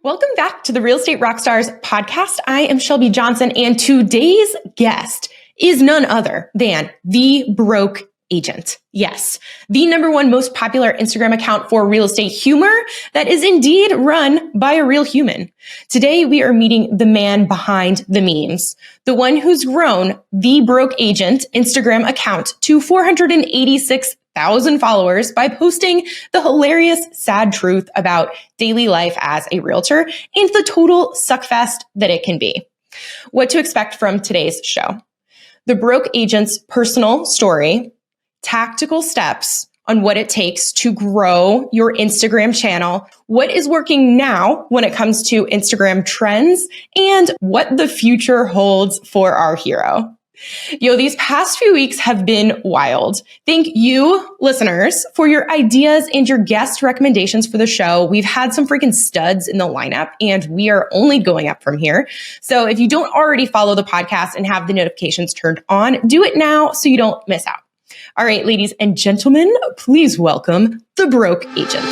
Welcome back to the Real Estate Rockstars podcast. I am Shelby Johnson, and today's guest is none other than the Broke Agent. Yes, the number one most popular Instagram account for real estate humor that is indeed run by a real human. Today, we are meeting the man behind the memes, the one who's grown the Broke Agent Instagram account to 486,000 followers by posting the hilarious, sad truth about daily life as a realtor and the total suckfest that it can be. What to expect from today's show. The Broke Agent's personal story, tactical steps on what it takes to grow your Instagram channel, what is working now when it comes to Instagram trends, and what the future holds for our hero. These past few weeks have been wild. Thank you, listeners, for your ideas and your guest recommendations for the show. We've had some freaking studs in the lineup, and we are only going up from here. So if you don't already follow the podcast and have the notifications turned on, do it now so you don't miss out. All right, ladies and gentlemen, please welcome the Broke Agent.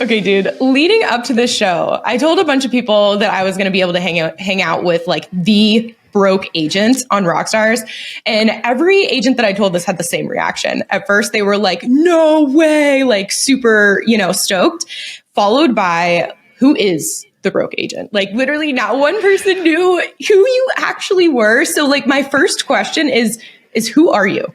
Okay, dude, leading up to this show, I told a bunch of people that I was going to be able to hang out with like the Broke Agent on Rockstars. And every agent that I told this had the same reaction. At first, they were like, no way, like super, stoked, followed by, who is the Broke Agent? Like literally not one person knew who you actually were. So like my first question is who are you?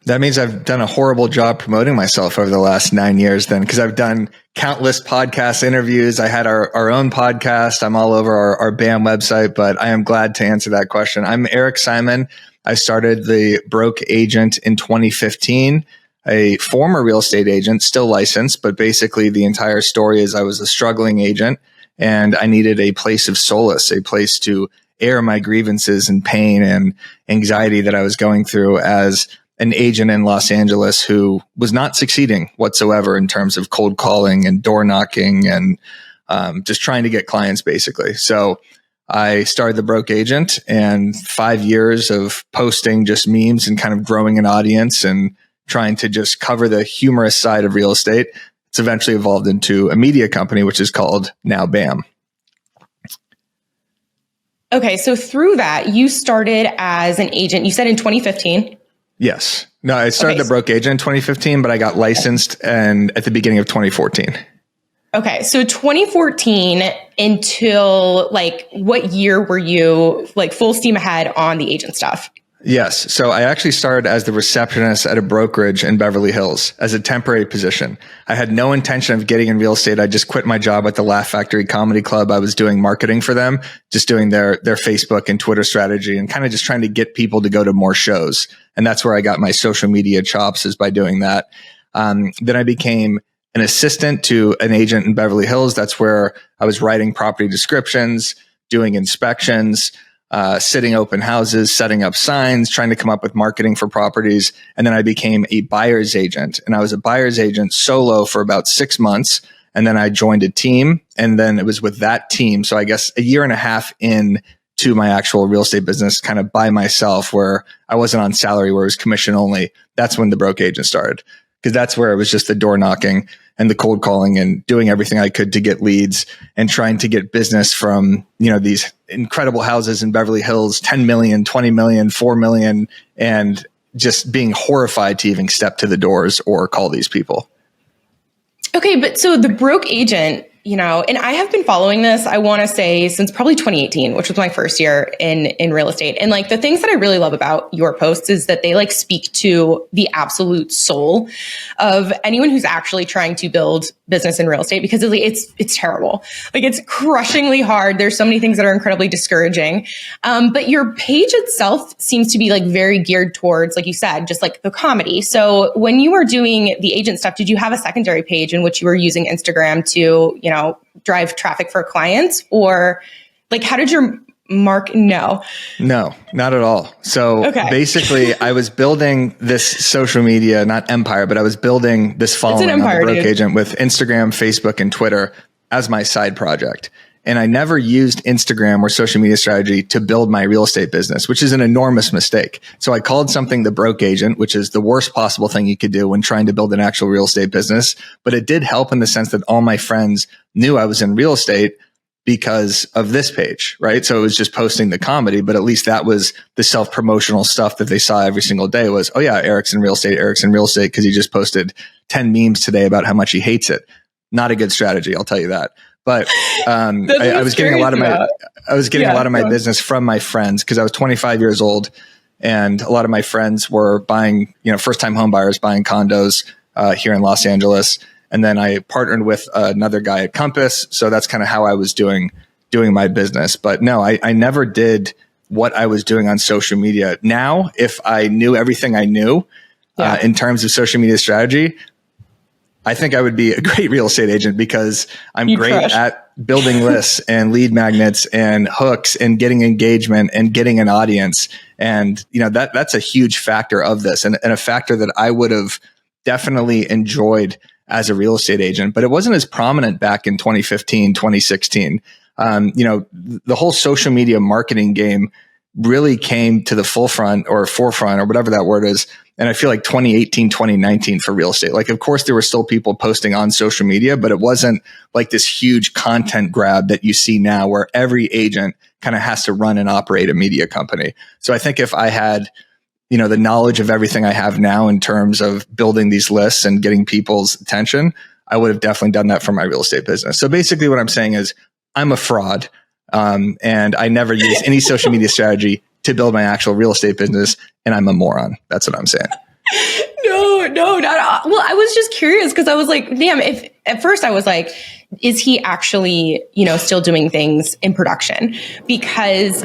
That means I've done a horrible job promoting myself over the last 9 years then, because I've done countless podcast interviews. I had our own podcast. I'm all over our BAM website, but I am glad to answer that question. I'm Eric Simon. I started the Broke Agent in 2015, a former real estate agent, still licensed, but basically the entire story is I was a struggling agent and I needed a place of solace, a place to air my grievances and pain and anxiety that I was going through as an agent in Los Angeles who was not succeeding whatsoever in terms of cold calling and door knocking and just trying to get clients basically. So I started the Broke Agent, and 5 years of posting just memes and kind of growing an audience and trying to just cover the humorous side of real estate. It's eventually evolved into a media company, which is called now BAM. Okay. So through that, you started as an agent, you said in 2015. Yes. No, I started the Broke Agent in 2015, but I got licensed and at the beginning of 2014. Okay. So 2014 until like what year were you like full steam ahead on the agent stuff? Yes. So I actually started as the receptionist at a brokerage in Beverly Hills as a temporary position. I had no intention of getting in real estate. I just quit my job at the Laugh Factory Comedy Club. I was doing marketing for them, just doing their Facebook and Twitter strategy and kind of just trying to get people to go to more shows. And that's where I got my social media chops, is by doing that. Then I became an assistant to an agent in Beverly Hills. That's where I was writing property descriptions, doing inspections, sitting open houses, setting up signs, trying to come up with marketing for properties. And then I became a buyer's agent, and I was a buyer's agent solo for about 6 months. And then I joined a team, and then it was with that team. So I guess a year and a half in to my actual real estate business, kind of by myself, where I wasn't on salary, where it was commission only. That's when the Broke Agent started, because that's where it was just the door knocking and the cold calling and doing everything I could to get leads and trying to get business from, these incredible houses in Beverly Hills, 10 million, 20 million, 4 million, and just being horrified to even step to the doors or call these people. Okay. But so the Broke Agent, and I have been following this, I want to say since probably 2018, which was my first year in real estate. And like the things that I really love about your posts is that they like speak to the absolute soul of anyone who's actually trying to build business in real estate, because it's terrible. Like it's crushingly hard. There's so many things that are incredibly discouraging. But your page itself seems to be like very geared towards, like you said, just like the comedy. So when you were doing the agent stuff, did you have a secondary page in which you were using Instagram to, drive traffic for clients, or like how did your No, not at all. So basically I was building this social media, not empire, but I was building this following on the Broke Agent with Instagram, Facebook, and Twitter. as my side project. And I never used Instagram or social media strategy to build my real estate business, which is an enormous mistake. So I called something the broke agent, which is the worst possible thing you could do when trying to build an actual real estate business. But it did help in the sense that all my friends knew I was in real estate because of this page, right? So it was just posting the comedy, but at least that was the self-promotional stuff that they saw every single day was, oh yeah, Eric's in real estate because he just posted 10 memes today about how much he hates it. Not a good strategy, I'll tell you that. But I was getting a lot of my business from my friends because I was 25 years old, and a lot of my friends were buying, first time home buyers buying condos here in Los Angeles. And then I partnered with another guy at Compass, so that's kind of how I was doing my business. But no, I never did what I was doing on social media. Now, if I knew everything I knew in terms of social media strategy, I think I would be a great real estate agent because I'm great at building lists and lead magnets and hooks and getting engagement and getting an audience. And, that's a huge factor of this and a factor that I would have definitely enjoyed as a real estate agent, but it wasn't as prominent back in 2015, 2016. The whole social media marketing game really came to the forefront or whatever that word is. And I feel like 2018, 2019 for real estate. Like, of course, there were still people posting on social media, but it wasn't like this huge content grab that you see now where every agent kind of has to run and operate a media company. So I think if I had, the knowledge of everything I have now in terms of building these lists and getting people's attention, I would have definitely done that for my real estate business. So basically what I'm saying is I'm a fraud. And I never use any social media strategy to build my actual real estate business. And I'm a moron. That's what I'm saying. No, not at all. Well, I was just curious because I was like, damn, if at first I was like, is he actually, still doing things in production? Because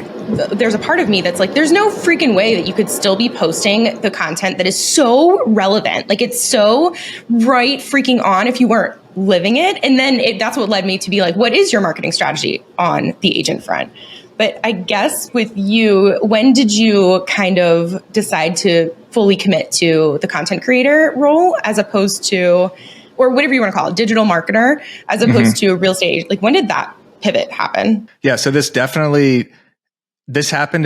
there's a part of me that's like, there's no freaking way that you could still be posting the content that is so relevant. Like, it's so right freaking on if you weren't living it. And then that's what led me to be like, what is your marketing strategy on the agent front? But I guess with you, when did you kind of decide to fully commit to the content creator role as opposed to, or whatever you want to call it, digital marketer, as opposed to a real estate agent? Like, when did that pivot happen? Yeah, so this happened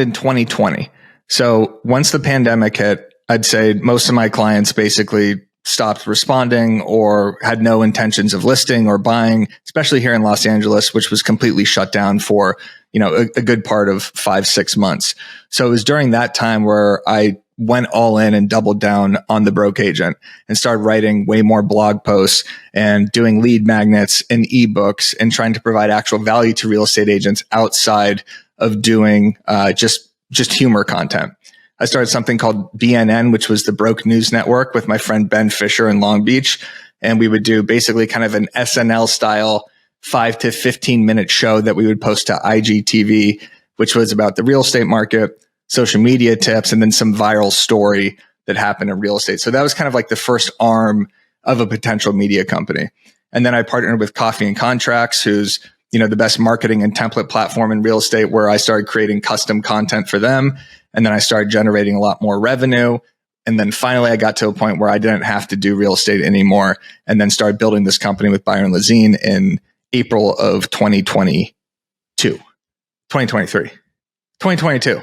in 2020. So once the pandemic hit, I'd say most of my clients basically stopped responding or had no intentions of listing or buying, especially here in Los Angeles, which was completely shut down for, a good part of 5-6 months. So it was during that time where I went all in and doubled down on the broke agent and started writing way more blog posts and doing lead magnets and ebooks and trying to provide actual value to real estate agents outside of doing just humor content. I started something called BNN, which was the Broke News Network, with my friend Ben Fisher in Long Beach. And we would do basically kind of an SNL style 5 to 15 minute show that we would post to IGTV, which was about the real estate market, social media tips, and then some viral story that happened in real estate. So that was kind of like the first arm of a potential media company. And then I partnered with Coffee and Contracts, who's the best marketing and template platform in real estate, where I started creating custom content for them. And then I started generating a lot more revenue. And then finally, I got to a point where I didn't have to do real estate anymore, and then started building this company with Byron Lazine in April of 2022.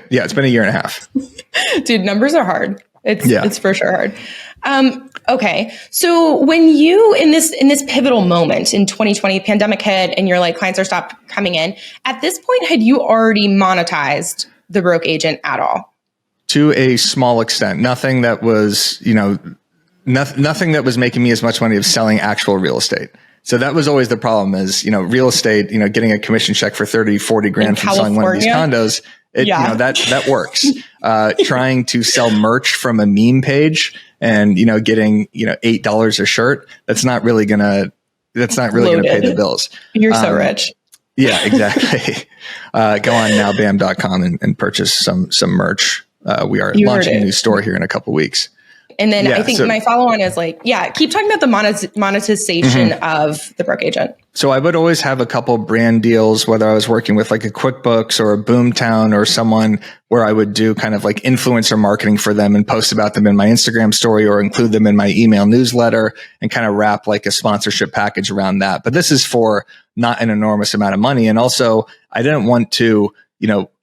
Yeah, it's been a year and a half. Dude, numbers are hard. It's for sure hard. Okay. So when you, in this pivotal moment in 2020, pandemic hit and you're like, clients are stopped coming in, at this point, had you already monetized the broke agent at all? To a small extent. Nothing that was, nothing that was making me as much money as selling actual real estate. So that was always the problem is, real estate, getting a commission check for 30, 40 grand from selling one of these condos. That works. Trying to sell merch from a meme page and, getting, $8 a shirt, that's not really going to pay the bills. You're so rich. Yeah, exactly. Go on nowbam.com and purchase some merch. We are launching a new store here in a couple weeks. And then I think my follow on is like, keep talking about the monetization of the broke agent. So I would always have a couple brand deals, whether I was working with like a QuickBooks or a Boomtown or someone where I would do kind of like influencer marketing for them and post about them in my Instagram story or include them in my email newsletter and kind of wrap like a sponsorship package around that. But this is for not an enormous amount of money. And also I didn't want to,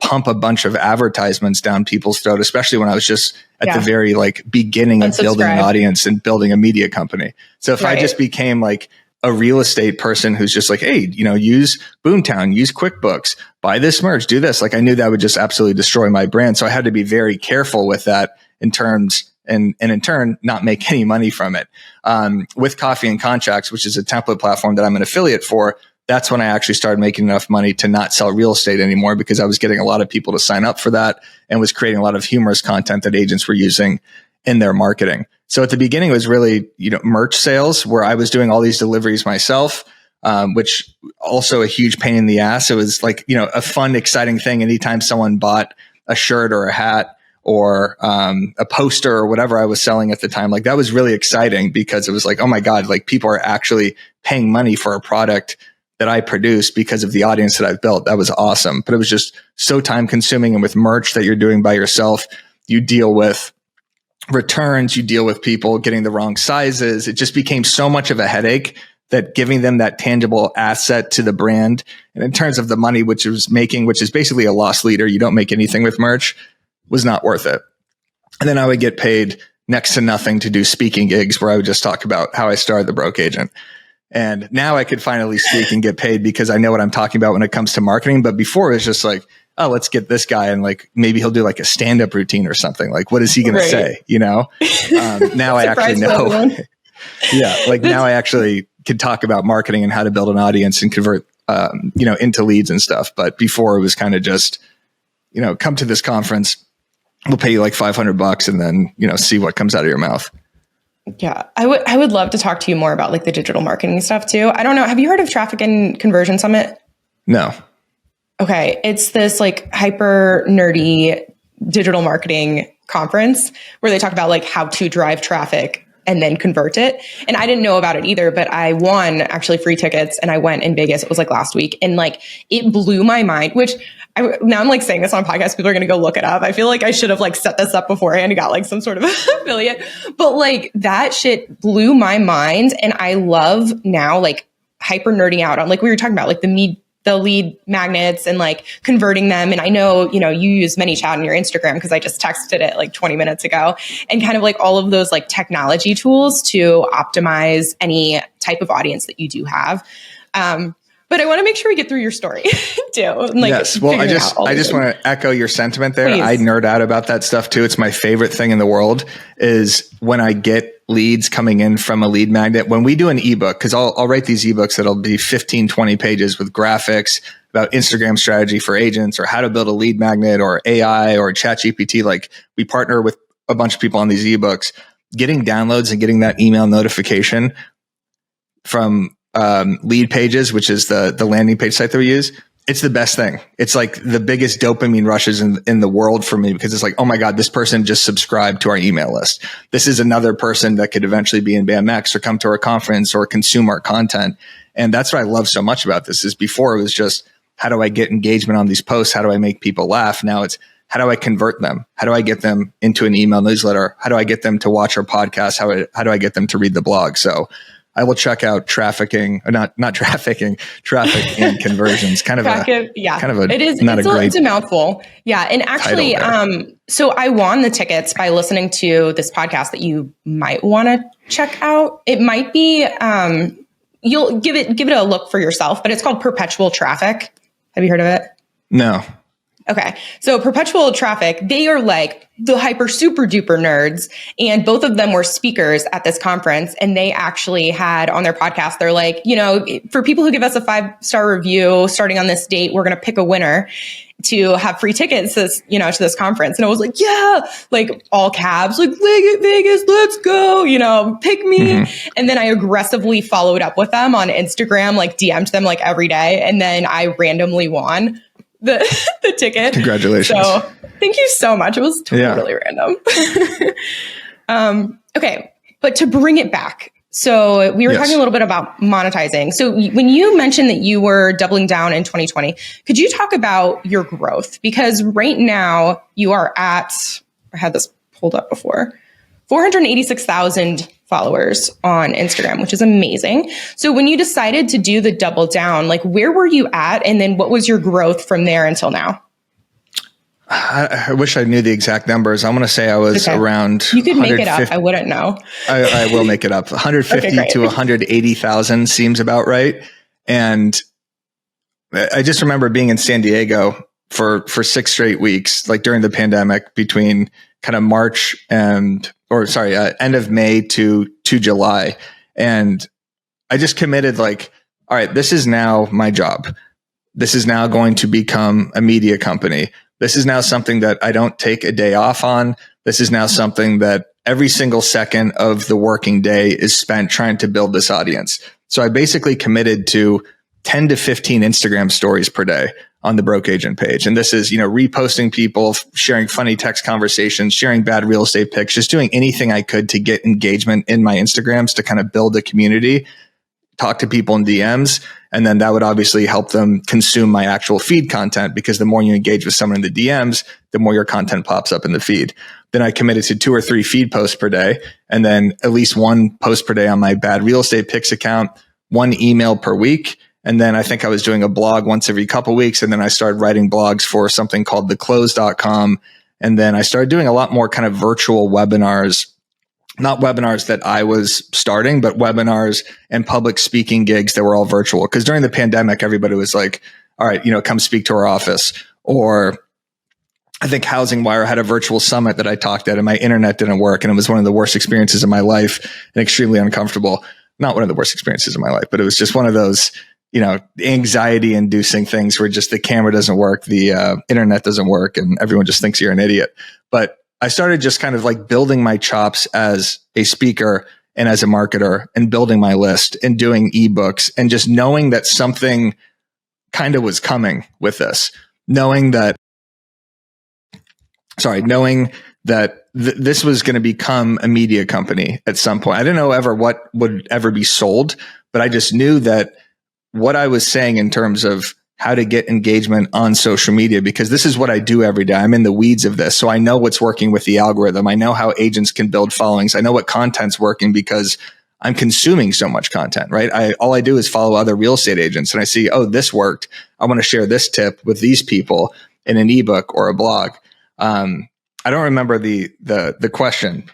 pump a bunch of advertisements down people's throat, especially when I was just at the very like beginning of building an audience and building a media company. So if I just became like a real estate person who's just like, hey, use Boomtown, use QuickBooks, buy this merch, do this. Like I knew that would just absolutely destroy my brand. So I had to be very careful with that in terms and in turn, not make any money from it. With Coffee and Contracts, which is a template platform that I'm an affiliate for, that's when I actually started making enough money to not sell real estate anymore because I was getting a lot of people to sign up for that and was creating a lot of humorous content that agents were using in their marketing. So at the beginning, it was really, merch sales where I was doing all these deliveries myself, which also a huge pain in the ass. It was like, a fun, exciting thing. Anytime someone bought a shirt or a hat or a poster or whatever I was selling at the time, like that was really exciting because it was like, oh my God, like people are actually paying money for a product that I produce because of the audience that I've built. That was awesome. But it was just so time consuming. And with merch that you're doing by yourself, you deal with returns, you deal with people getting the wrong sizes. It just became so much of a headache that giving them that tangible asset to the brand, and in terms of the money which it was making, which is basically a loss leader, you don't make anything with merch, was not worth it. And then I would get paid next to nothing to do speaking gigs where I would just talk about how I started the Broke Agent. And now I could finally speak and get paid because I know what I'm talking about when it comes to marketing. But before it was just like, oh, let's get this guy and like maybe he'll do like a stand-up routine or something. Like, what is he going to say? Now I actually know. Now I actually can talk about marketing and how to build an audience and convert, into leads and stuff. But before it was kind of just, come to this conference, we'll pay you like $500 and then, see what comes out of your mouth. Yeah, I would love to talk to you more about like the digital marketing stuff too. I don't know. Have you heard of Traffic and Conversion Summit? No. Okay. It's this like hyper nerdy digital marketing conference where they talk about like how to drive traffic and then convert it. And I didn't know about it either, but I won actually free tickets and I went in Vegas. It was like last week. And like, it blew my mind, which now I'm like saying this on podcast. People are going to go look it up. I feel like I should have like set this up beforehand and got like some sort of affiliate, but like that shit blew my mind. And I love now like hyper nerding out on like we were talking about like the lead magnets and like converting them. And I know, you use ManyChat on your Instagram because I just texted it like 20 minutes ago and kind of like all of those like technology tools to optimize any type of audience that you do have. But I want to make sure we get through your story too. Like, yes. Well, I just want to echo your sentiment there. Please. I nerd out about that stuff too. It's my favorite thing in the world is when I get leads coming in from a lead magnet. When we do an ebook, because I'll write these ebooks that'll be 15, 20 pages with graphics about Instagram strategy for agents or how to build a lead magnet or AI or ChatGPT. Like we partner with a bunch of people on these ebooks, getting downloads and getting that email notification from Lead Pages, which is the landing page site that we use. It's the best thing. It's like the biggest dopamine rushes in the world for me because it's like, oh my God, this person just subscribed to our email list. This is another person that could eventually be in BAMX or come to our conference or consume our content. And that's what I love so much about this is before it was just, how do I get engagement on these posts? How do I make people laugh? Now it's, how do I convert them? How do I get them into an email newsletter? How do I get them to watch our podcast? How do I get them to read the blog? So I will check out Traffic and Conversions. It's a mouthful. Yeah. And actually, so I won the tickets by listening to this podcast that you might want to check out. It might be, you'll give it a look for yourself, but it's called Perpetual Traffic. Have you heard of it? No. Okay. So Perpetual Traffic, they are like the hyper super duper nerds. And both of them were speakers at this conference. And they actually had on their podcast, they're like, for people who give us a 5-star review starting on this date, we're going to pick a winner to have free tickets to this conference. And I was like, yeah, like all cabs, like Vegas, let's go, pick me. Mm-hmm. And then I aggressively followed up with them on Instagram, like DM'd them like every day. And then I randomly won the ticket. Congratulations. So thank you so much. It was totally random. Okay. But to bring it back, So we were Yes. talking a little bit about monetizing. So when you mentioned that you were doubling down in 2020, could you talk about your growth? Because right now you are at, I had this pulled up before, 486,000 followers on Instagram, which is amazing. So when you decided to do the double down, like where were you at? And then what was your growth from there until now? I wish I knew the exact numbers. I'm going to say I was around. You could make it up. I wouldn't know. I will make it up. 150 to 180,000 seems about right. And I just remember being in San Diego for 6 straight weeks, like during the pandemic, between kind of March end of May to July. And I just committed like, all right, this is now my job. This is now going to become a media company. This is now something that I don't take a day off on. This is now something that every single second of the working day is spent trying to build this audience. So I basically committed to 10 to 15 Instagram stories per day on the Broke Agent page. And this is, reposting people, sharing funny text conversations, sharing bad real estate pics, just doing anything I could to get engagement in my Instagrams to kind of build a community, talk to people in DMs. And then that would obviously help them consume my actual feed content, because the more you engage with someone in the DMs, the more your content pops up in the feed. Then I committed to 2 or 3 feed posts per day, and then at least 1 post per day on my bad real estate pics account, 1 email per week. And then I think I was doing a blog once every couple of weeks. And then I started writing blogs for something called theclose.com. And then I started doing a lot more kind of virtual webinars. Not webinars that I was starting, but webinars and public speaking gigs that were all virtual. Because during the pandemic, everybody was like, all right, come speak to our office. Or I think Housing Wire had a virtual summit that I talked at, and my internet didn't work. And it was one of the worst experiences of my life and extremely uncomfortable. Not one of the worst experiences of my life, but it was just one of those, anxiety inducing things where just the camera doesn't work, the internet doesn't work, and everyone just thinks you're an idiot. But I started just kind of like building my chops as a speaker and as a marketer, and building my list and doing ebooks, and just knowing that something kind of was coming with this, knowing that this was going to become a media company at some point. I didn't know ever what would ever be sold, but I just knew that what I was saying in terms of how to get engagement on social media, because this is what I do every day. I'm in the weeds of this. So I know what's working with the algorithm. I know how agents can build followings. I know what content's working because I'm consuming so much content, right? All I do is follow other real estate agents, and I see, oh, this worked. I want to share this tip with these people in an ebook or a blog. I don't remember the question,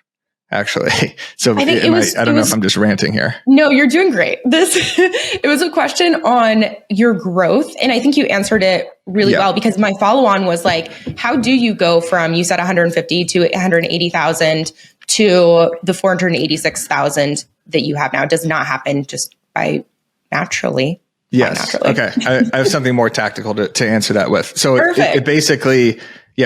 actually. So I don't know if I'm just ranting here. No, you're doing great. It was a question on your growth. And I think you answered it really well, because my follow on was like, how do you go from, you said 150 to 180,000 to the 486,000 that you have now? It does not happen just by naturally. Yes. Okay. I have something more tactical to answer that with. So it basically,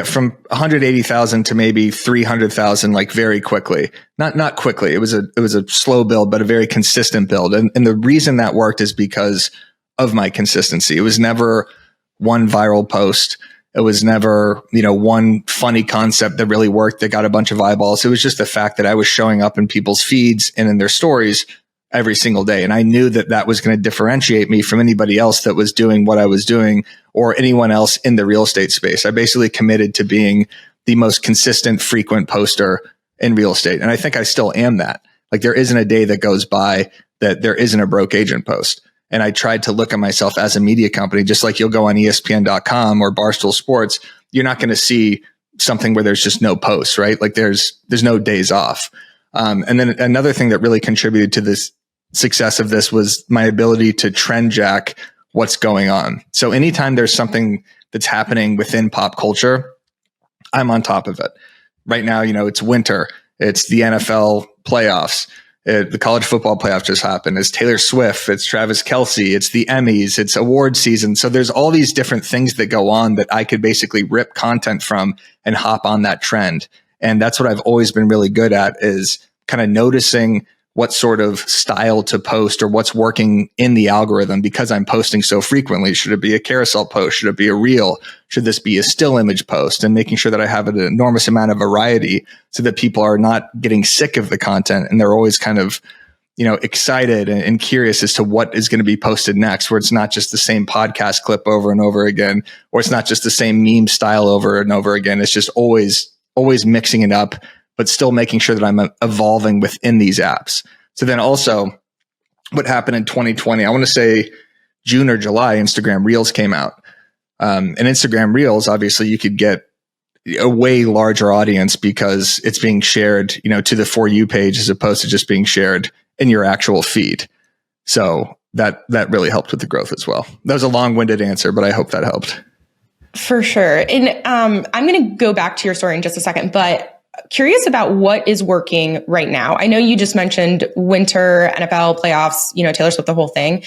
from 180,000 to maybe 300,000, like very quickly. Not quickly. It was a slow build, but a very consistent build. And the reason that worked is because of my consistency. It was never one viral post. It was never, one funny concept that really worked that got a bunch of eyeballs. It was just the fact that I was showing up in people's feeds and in their stories every single day. And I knew that was going to differentiate me from anybody else that was doing what I was doing, or anyone else in the real estate space. I basically committed to being the most consistent, frequent poster in real estate. And I think I still am that. Like, there isn't a day that goes by that there isn't a Broke Agent post. And I tried to look at myself as a media company, just like you'll go on ESPN.com or Barstool Sports. You're not going to see something where there's just no posts, right? Like there's no days off. And then another thing that really contributed to this success of this was my ability to trend jack what's going on. So anytime there's something that's happening within pop culture, I'm on top of it. Right now, it's winter. It's the NFL playoffs. The college football playoff just happened. It's Taylor Swift. It's Travis Kelce. It's the Emmys. It's award season. So there's all these different things that go on that I could basically rip content from and hop on that trend. And that's what I've always been really good at, is kind of noticing what sort of style to post or what's working in the algorithm, because I'm posting so frequently. Should it be a carousel post? Should it be a reel? Should this be a still image post? And making sure that I have an enormous amount of variety so that people are not getting sick of the content and they're always kind of, excited and curious as to what is going to be posted next, where it's not just the same podcast clip over and over again, or it's not just the same meme style over and over again. It's just always mixing it up, but still making sure that I'm evolving within these apps. So then also what happened in 2020, I want to say June or July, Instagram Reels came out. And Instagram Reels, obviously you could get a way larger audience because it's being shared, to the For You page as opposed to just being shared in your actual feed. So that really helped with the growth as well. That was a long-winded answer, but I hope that helped. For sure. And I'm going to go back to your story in just a second, but curious about what is working right now. I know you just mentioned winter, NFL playoffs, Taylor Swift, the whole thing.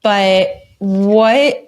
But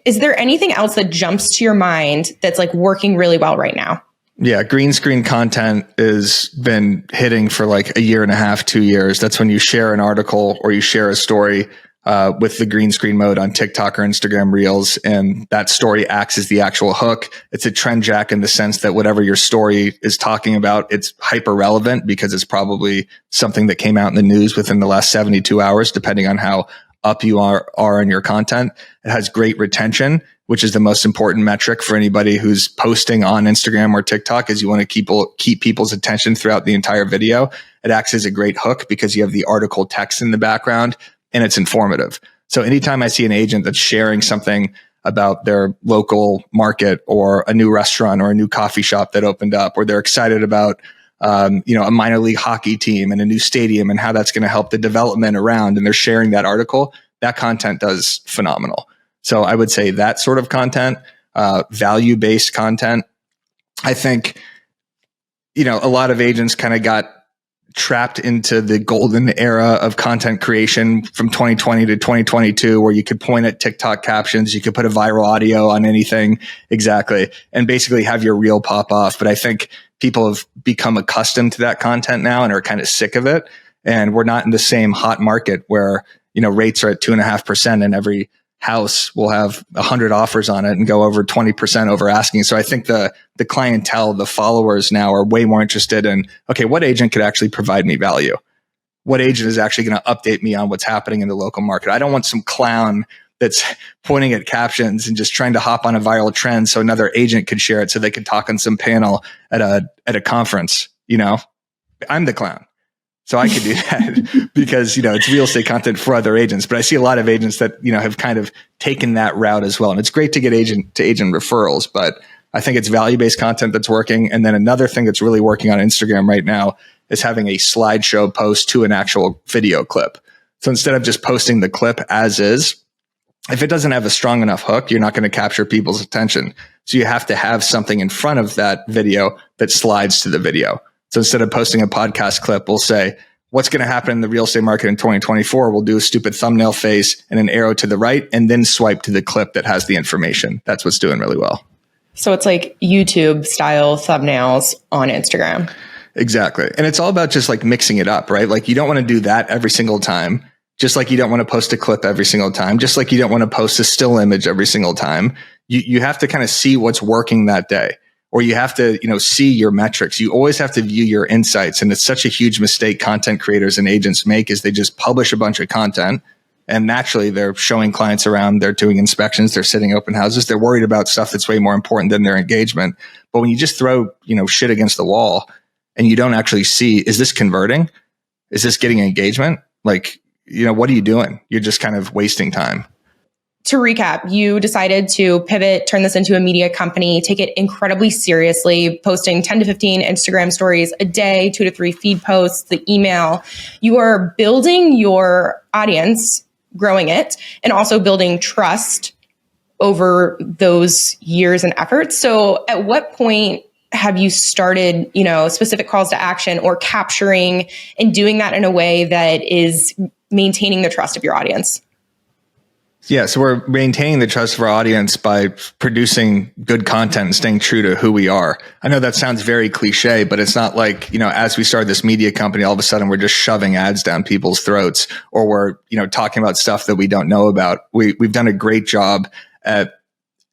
is there anything else that jumps to your mind that's like working really well right now? Yeah. Green screen content has been hitting for like a year and a half, 2 years. That's when you share an article or you share a story with the green screen mode on TikTok or Instagram Reels. And that story acts as the actual hook. It's a trend jack in the sense that whatever your story is talking about, it's hyper relevant because it's probably something that came out in the news within the last 72 hours, depending on how up you are in your content. It has great retention, which is the most important metric for anybody who's posting on Instagram or TikTok, is you want to keep people's attention throughout the entire video. It acts as a great hook because you have the article text in the background and it's informative. So anytime I see an agent that's sharing something about their local market or a new restaurant or a new coffee shop that opened up, or they're excited about a minor league hockey team and a new stadium and how that's going to help the development around, and they're sharing that article, that content does phenomenal. So I would say that sort of content, value-based content. I think, a lot of agents kind of got trapped into the golden era of content creation from 2020 to 2022, where you could point at TikTok captions, you could put a viral audio on anything, exactly, and basically have your reel pop off. But I think people have become accustomed to that content now and are kind of sick of it. And we're not in the same hot market where, rates are at 2.5% and every house will have 100 offers on it and go over 20% over asking. So I think the clientele, the followers now are way more interested in, okay, what agent could actually provide me value? What agent is actually going to update me on what's happening in the local market? I don't want some clown that's pointing at captions and just trying to hop on a viral trend so another agent could share it so they could talk on some panel at a conference. I'm the clown. So I could do that because, it's real estate content for other agents. But I see a lot of agents that, have kind of taken that route as well. And it's great to get agent to agent referrals, but I think it's value-based content that's working. And then another thing that's really working on Instagram right now is having a slideshow post to an actual video clip. So instead of just posting the clip as is, if it doesn't have a strong enough hook, you're not going to capture people's attention. So you have to have something in front of that video that slides to the video. So instead of posting a podcast clip, we'll say, what's going to happen in the real estate market in 2024? We'll do a stupid thumbnail face and an arrow to the right, and then swipe to the clip that has the information. That's what's doing really well. So it's like YouTube style thumbnails on Instagram. Exactly. And it's all about just like mixing it up, right? Like you don't want to do that every single time. Just like you don't want to post a clip every single time. Just like you don't want to post a still image every single time. You have to kind of see what's working that day. Or you have to, see your metrics. You always have to view your insights. And it's such a huge mistake content creators and agents make, is they just publish a bunch of content and naturally they're showing clients around, they're doing inspections, they're sitting open houses. They're worried about stuff that's way more important than their engagement. But when you just throw, shit against the wall and you don't actually see, is this converting? Is this getting engagement? Like, what are you doing? You're just kind of wasting time. To recap, you decided to pivot, turn this into a media company, take it incredibly seriously, posting 10 to 15 Instagram stories a day, 2 to 3 feed posts, the email. You are building your audience, growing it, and also building trust over those years and efforts. So at what point have you started, specific calls to action or capturing and doing that in a way that is maintaining the trust of your audience? Yeah, so we're maintaining the trust of our audience by producing good content and staying true to who we are. I know that sounds very cliche, but it's not like, as we started this media company, all of a sudden we're just shoving ads down people's throats, or we're, talking about stuff that we don't know about. We've done a great job at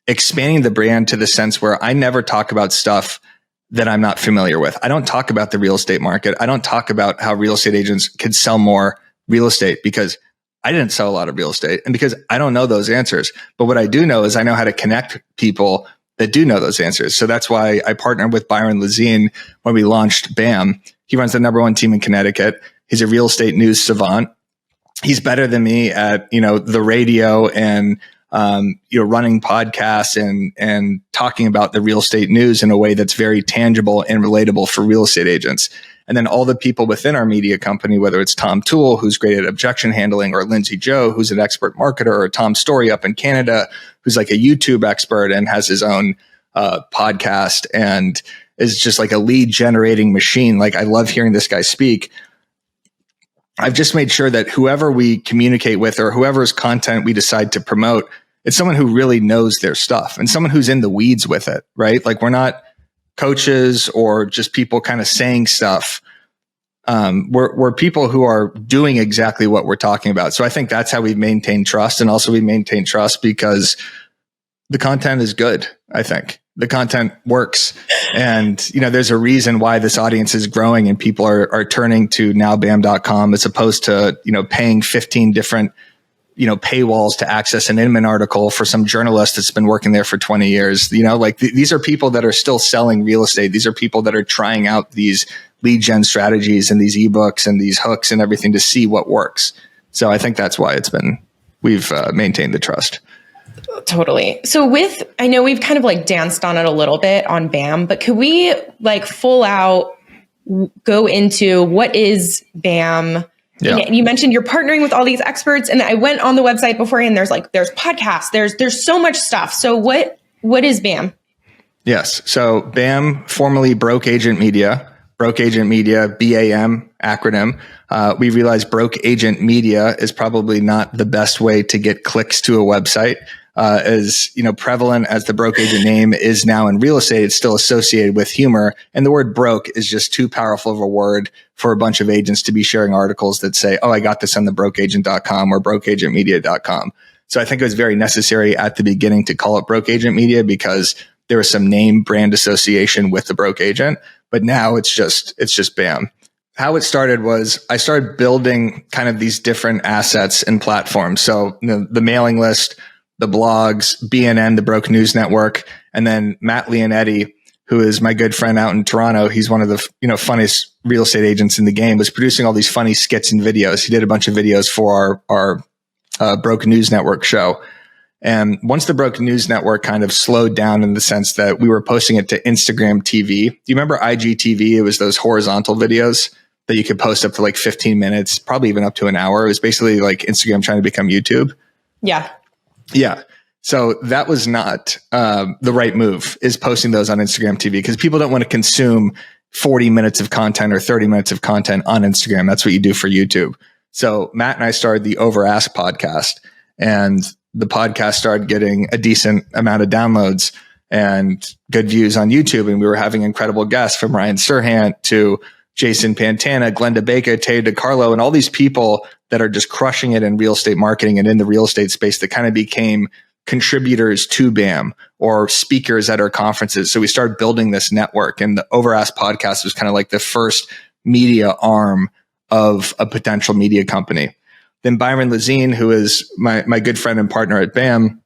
expanding the brand to the sense where I never talk about stuff that I'm not familiar with. I don't talk about the real estate market. I don't talk about how real estate agents could sell more real estate because I didn't sell a lot of real estate and because I don't know those answers. But what I do know is I know how to connect people that do know those answers. So that's why I partnered with Byron Lazine when we launched BAM. He runs the #1 team in Connecticut. He's a real estate news savant. He's better than me at, the radio and, running podcasts and talking about the real estate news in a way that's very tangible and relatable for real estate agents. And then all the people within our media company, whether it's Tom Toole, who's great at objection handling, or Lindsay Joe, who's an expert marketer, or Tom Story up in Canada, who's like a YouTube expert and has his own podcast and is just like a lead generating machine. Like, I love hearing this guy speak. I've just made sure that whoever we communicate with or whoever's content we decide to promote, it's someone who really knows their stuff and someone who's in the weeds with it, right? Like, we're not coaches or just people kind of saying stuff. We're people who are doing exactly what we're talking about. So I think that's how we maintain trust. And also we maintain trust because the content is good. I think the content works. And, there's a reason why this audience is growing and people are turning to nowbam.com as opposed to, paying 15 different, paywalls to access an Inman article for some journalist that's been working there for 20 years. These are people that are still selling real estate. These are people that are trying out these lead gen strategies and these ebooks and these hooks and everything to see what works. So I think that's why we've maintained the trust. Totally. So I know we've kind of like danced on it a little bit on BAM, but could we like full out go into what is BAM? Yeah. And you mentioned you're partnering with all these experts, and I went on the website beforehand. There's podcasts, there's so much stuff. So what is BAM? Yes. So BAM, formerly Broke Agent Media, BAM acronym. We realized Broke Agent Media is probably not the best way to get clicks to a website. As prevalent as the broke agent name is now in real estate, it's still associated with humor. And the word broke is just too powerful of a word for a bunch of agents to be sharing articles that say, oh, I got this on the brokeagent.com or brokeagentmedia.com. So I think it was very necessary at the beginning to call it Broke Agent Media because there was some name brand association with the broke agent. But now it's just BAM. How it started was I started building kind of these different assets and platforms. So the mailing list, the blogs, BNN, the Broke News Network, and then Matt Leonetti, who is my good friend out in Toronto. He's one of the funniest real estate agents in the game, was producing all these funny skits and videos. He did a bunch of videos for our Broke News Network show. And once the Broke News Network kind of slowed down in the sense that we were posting it to Instagram TV. Do you remember IGTV? It was those horizontal videos that you could post up to like 15 minutes, probably even up to an hour. It was basically like Instagram trying to become YouTube. Yeah. Yeah. So that was not the right move, is posting those on Instagram TV, because people don't want to consume 40 minutes of content or 30 minutes of content on Instagram. That's what you do for YouTube. So Matt and I started the Over Ask podcast, and the podcast started getting a decent amount of downloads and good views on YouTube. And we were having incredible guests from Ryan Serhant to Jason Pantana, Glenda Baker, Tay DeCarlo, and all these people that are just crushing it in real estate marketing and in the real estate space that kind of became contributors to BAM or speakers at our conferences. So we started building this network, and the Over Ask podcast was kind of like the first media arm of a potential media company. Then Byron Lazine, who is my good friend and partner at BAM,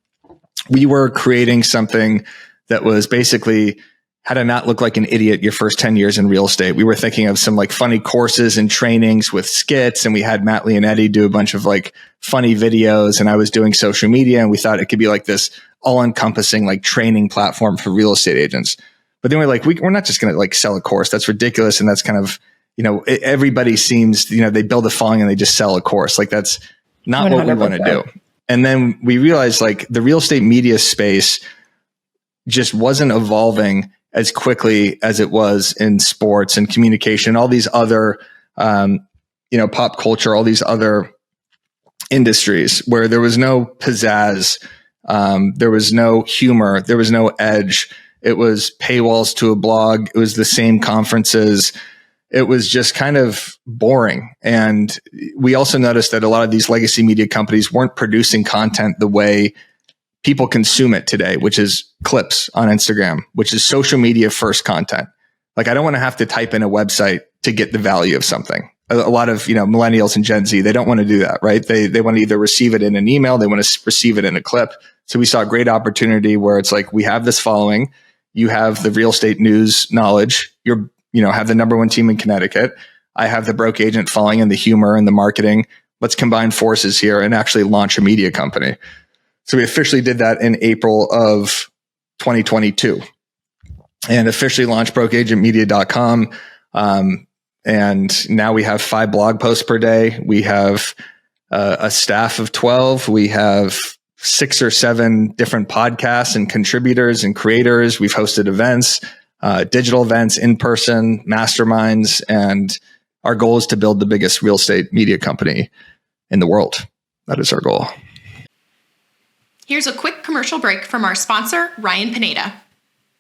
we were creating something that was basically how to not look like an idiot your first 10 years in real estate. We were thinking of some like funny courses and trainings with skits, and we had Matt Leonetti do a bunch of like funny videos, and I was doing social media, and we thought it could be like this all encompassing like training platform for real estate agents. But then we're like, we're not just going to like sell a course. That's ridiculous. And that's kind of, everybody seems, they build a following and they just sell a course. Like, that's not 100%. What we want to do. And then we realized like the real estate media space just wasn't evolving as quickly as it was in sports and communication, all these other, pop culture, all these other industries where there was no pizzazz, there was no humor, there was no edge. It was paywalls to a blog. It was the same conferences. It was just kind of boring. And we also noticed that a lot of these legacy media companies weren't producing content the way people consume it today, which is clips on Instagram, which is social media first content. Like, I don't want to have to type in a website to get the value of something. a lot of, millennials and Gen Z, they don't want to do that, right? They want to either receive it in an email, they want to receive it in a clip. So we saw a great opportunity where it's like, we have this following, you have the real estate news knowledge, have the number one team in Connecticut. I have the broke agent following and the humor and the marketing. Let's combine forces here and actually launch a media company. So we officially did that in April of 2022 and officially launched brokeagentmedia.com. And now we have 5 blog posts per day. We have a staff of 12. We have 6 or 7 different podcasts and contributors and creators. We've hosted events, digital events, in person, masterminds, and our goal is to build the biggest real estate media company in the world. That is our goal. Here's a quick commercial break from our sponsor, Ryan Pineda.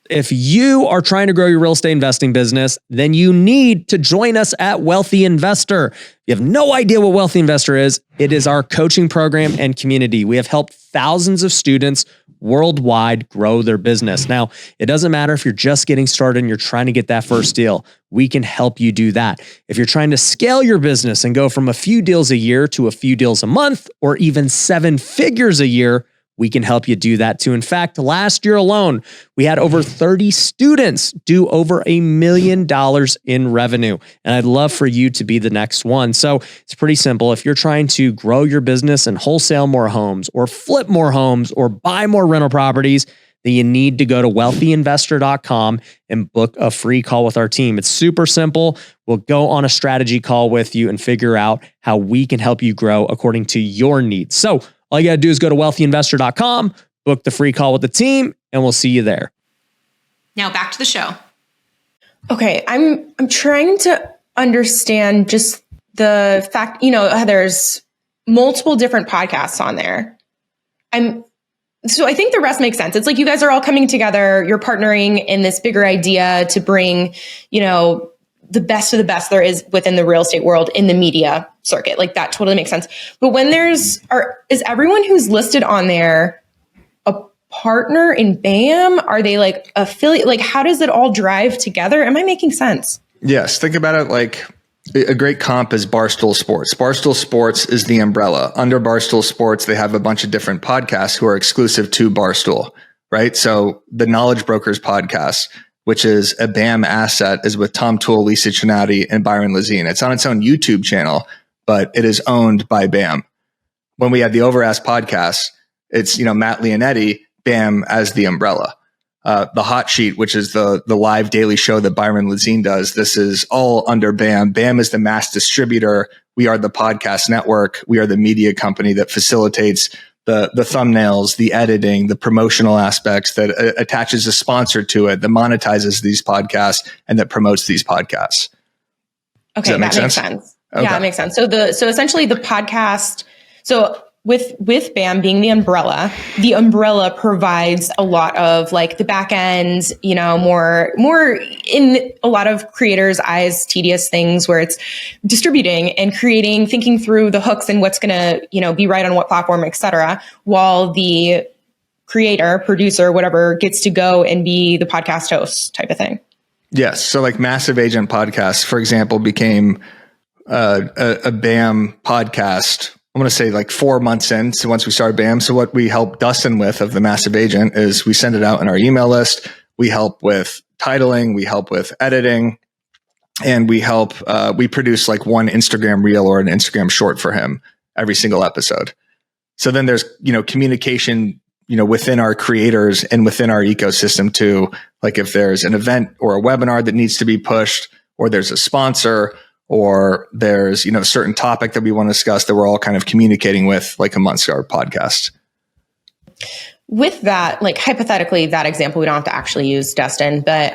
If you are trying to grow your real estate investing business, then you need to join us at Wealthy Investor. If you have no idea what Wealthy Investor is, it is our coaching program and community. We have helped thousands of students worldwide grow their business. Now, it doesn't matter if you're just getting started and you're trying to get that first deal. We can help you do that. If you're trying to scale your business and go from a few deals a year to a few deals a month, or even 7 figures a year, we can help you do that too. In fact, last year alone, we had over 30 students do over $1 million in revenue. And I'd love for you to be the next one. So it's pretty simple. If you're trying to grow your business and wholesale more homes or flip more homes or buy more rental properties, then you need to go to wealthyinvestor.com and book a free call with our team. It's super simple. We'll go on a strategy call with you and figure out how we can help you grow according to your needs. So all you got to do is go to wealthyinvestor.com, book the free call with the team, and we'll see you there. Now back to the show. Okay, I'm trying to understand just the fact, there's multiple different podcasts on there. So I think the rest makes sense. It's like you guys are all coming together, you're partnering in this bigger idea to bring, the best of the best there is within the real estate world in the media circuit. Like that totally makes sense. But when is everyone who's listed on there a partner in BAM? Are they like affiliate? Like how does it all drive together? Am I making sense? Yes. Think about it like a great comp is Barstool Sports. Barstool Sports is the umbrella. Under Barstool Sports, they have a bunch of different podcasts who are exclusive to Barstool, right? So the Knowledge Brokers podcast, which is a BAM asset, is with Tom Toole, Lisa Chinati, and Byron Lazine. It's on its own YouTube channel, but it is owned by BAM. When we had the Overask podcast, it's, Matt Leonetti, BAM as the umbrella. The Hot Sheet, which is the live daily show that Byron Lazine does, this is all under BAM. BAM is the mass distributor. We are the podcast network. We are the media company that facilitates the thumbnails, the editing, the promotional aspects, that attaches a sponsor to it, that monetizes these podcasts and that promotes these podcasts. Okay, that makes sense. Okay. Yeah, it makes sense. So essentially the podcast, so with BAM being the umbrella provides a lot of like the back end, more in a lot of creators' eyes, tedious things where it's distributing and creating, thinking through the hooks and what's going to, be right on what platform, et cetera, while the creator, producer, whatever gets to go and be the podcast host type of thing. Yes. So like Massive Agent Podcast, for example, became a BAM podcast. I'm going to say like 4 months in. So once we started BAM, so what we help Dustin with of the Massive Agent is we send it out in our email list. We help with titling, we help with editing, and we produce like one Instagram reel or an Instagram short for him every single episode. So then there's, communication, within our creators and within our ecosystem too. Like if there's an event or a webinar that needs to be pushed, or there's a sponsor, or there's, a certain topic that we want to discuss that we're all kind of communicating with, like amongst our podcast. With that, like hypothetically, that example, we don't have to actually use Dustin, but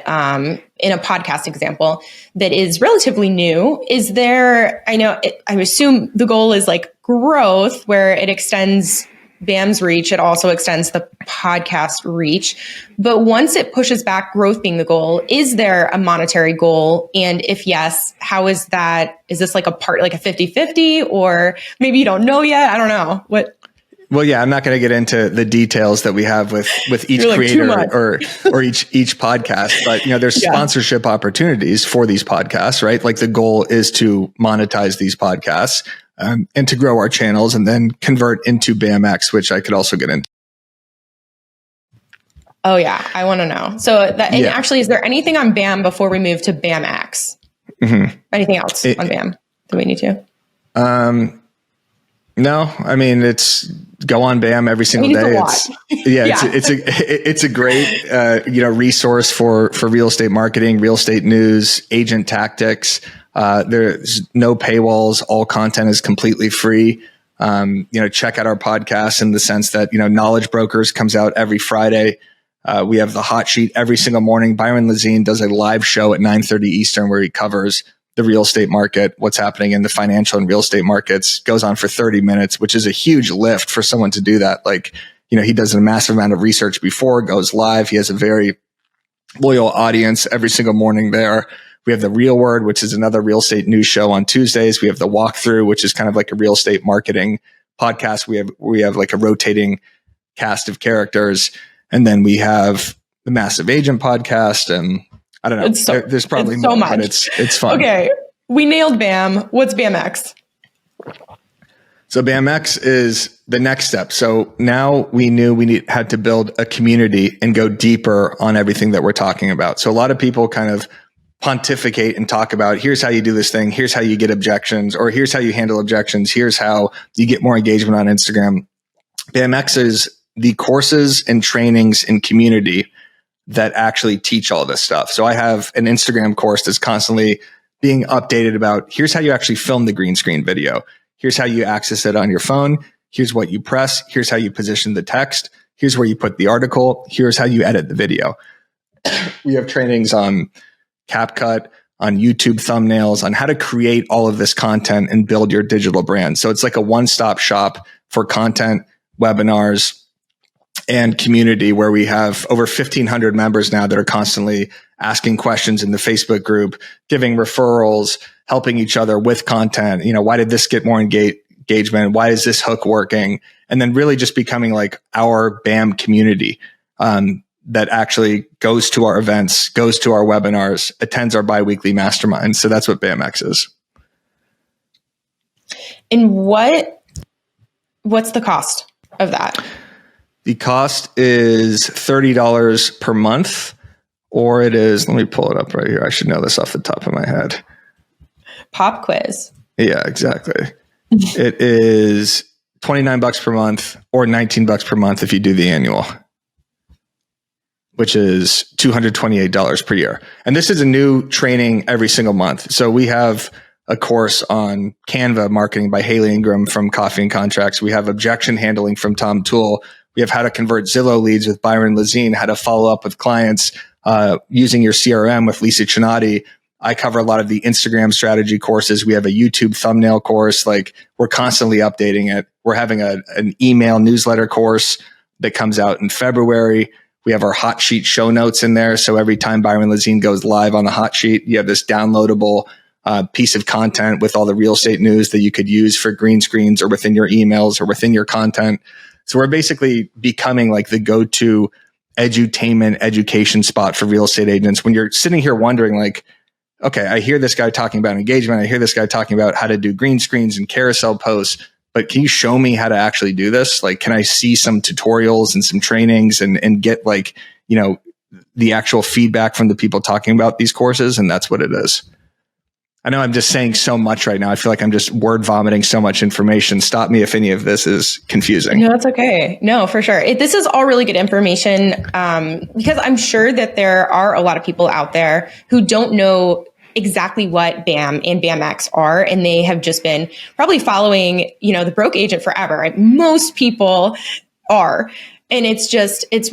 in a podcast example that is relatively new, is there, I assume the goal is like growth where it extends BAM's reach. It also extends the podcast reach. But once it pushes back, growth being the goal, is there a monetary goal? And if yes, how is that? Is this like a 50-50 or maybe you don't know yet? I don't know. What? Well, yeah, I'm not going to get into the details that we have with each You're like, "Too creator much." or each podcast, but there's sponsorship opportunities for these podcasts, right? Like the goal is to monetize these podcasts and to grow our channels and then convert into BAMX, which I could also get into. Oh yeah, I want to know. So actually, is there anything on BAM before we move to BAMX? Mm-hmm. Anything else on BAM that we need to? No, I mean, it's go on BAM every single day. It's a great, resource for real estate marketing, real estate news, agent tactics. There's no paywalls. All content is completely free. Check out our podcast in the sense that, Knowledge Brokers comes out every Friday. We have the hot sheet every single morning. Byron Lazine does a live show at 9:30 Eastern where he covers the real estate market, what's happening in the financial and real estate markets. Goes on for 30 minutes, which is a huge lift for someone to do that. Like, he does a massive amount of research before, goes live. He has a very loyal audience every single morning there. We have the Real Word, which is another real estate news show on Tuesdays. We have the Walkthrough, which is kind of like a real estate marketing podcast. We have like a rotating cast of characters. And then we have the Massive Agent podcast, and I don't know. There's probably more, but it's fun. Okay, we nailed BAM. What's BAMX? So BAMX is the next step. So now we knew we had to build a community and go deeper on everything that we're talking about. So a lot of people kind of pontificate and talk about, here's how you do this thing, here's how you get objections, or here's how you handle objections, here's how you get more engagement on Instagram. BAMX is the courses and trainings and community that actually teach all this stuff. So I have an Instagram course that's constantly being updated about, here's how you actually film the green screen video. Here's how you access it on your phone. Here's what you press. Here's how you position the text. Here's where you put the article. Here's how you edit the video. We have trainings on CapCut, on YouTube thumbnails, on how to create all of this content and build your digital brand. So it's like a one-stop shop for content, webinars, and community, where we have over 1,500 members now that are constantly asking questions in the Facebook group, giving referrals, helping each other with content. Why did this get more engagement? Why is this hook working? And then really just becoming like our BAM community that actually goes to our events, goes to our webinars, attends our biweekly masterminds. So that's what BAMX is. And what's the cost of that? The cost is $30 per month, or it is, let me pull it up right here. I should know this off the top of my head. Pop quiz. Yeah, exactly. It is $29 per month or $19 per month if you do the annual, which is $228 per year. And this is a new training every single month. So we have a course on Canva marketing by Haley Ingram from Coffee and Contracts. We have objection handling from Tom Toole. We have how to convert Zillow leads with Byron Lazine, how to follow up with clients using your CRM with Lisa Chinati. I cover a lot of the Instagram strategy courses. We have a YouTube thumbnail course. Like, we're constantly updating it. We're having an email newsletter course that comes out in February. We have our hot sheet show notes in there. So every time Byron Lazine goes live on the hot sheet, you have this downloadable piece of content with all the real estate news that you could use for green screens or within your emails or within your content. So we're basically becoming like the go-to edutainment education spot for real estate agents. When you're sitting here wondering, like, okay, I hear this guy talking about engagement. I hear this guy talking about how to do green screens and carousel posts, but can you show me how to actually do this? Like, can I see some tutorials and some trainings and get like, the actual feedback from the people talking about these courses? And that's what it is. I know I'm just saying so much right now. I feel like I'm just word vomiting so much information. Stop me if any of this is confusing. No, that's okay. No, for sure. This is all really good information because I'm sure that there are a lot of people out there who don't know exactly what BAM and BAMX are, and they have just been probably following, the broke agent forever. Right? Most people are. And it's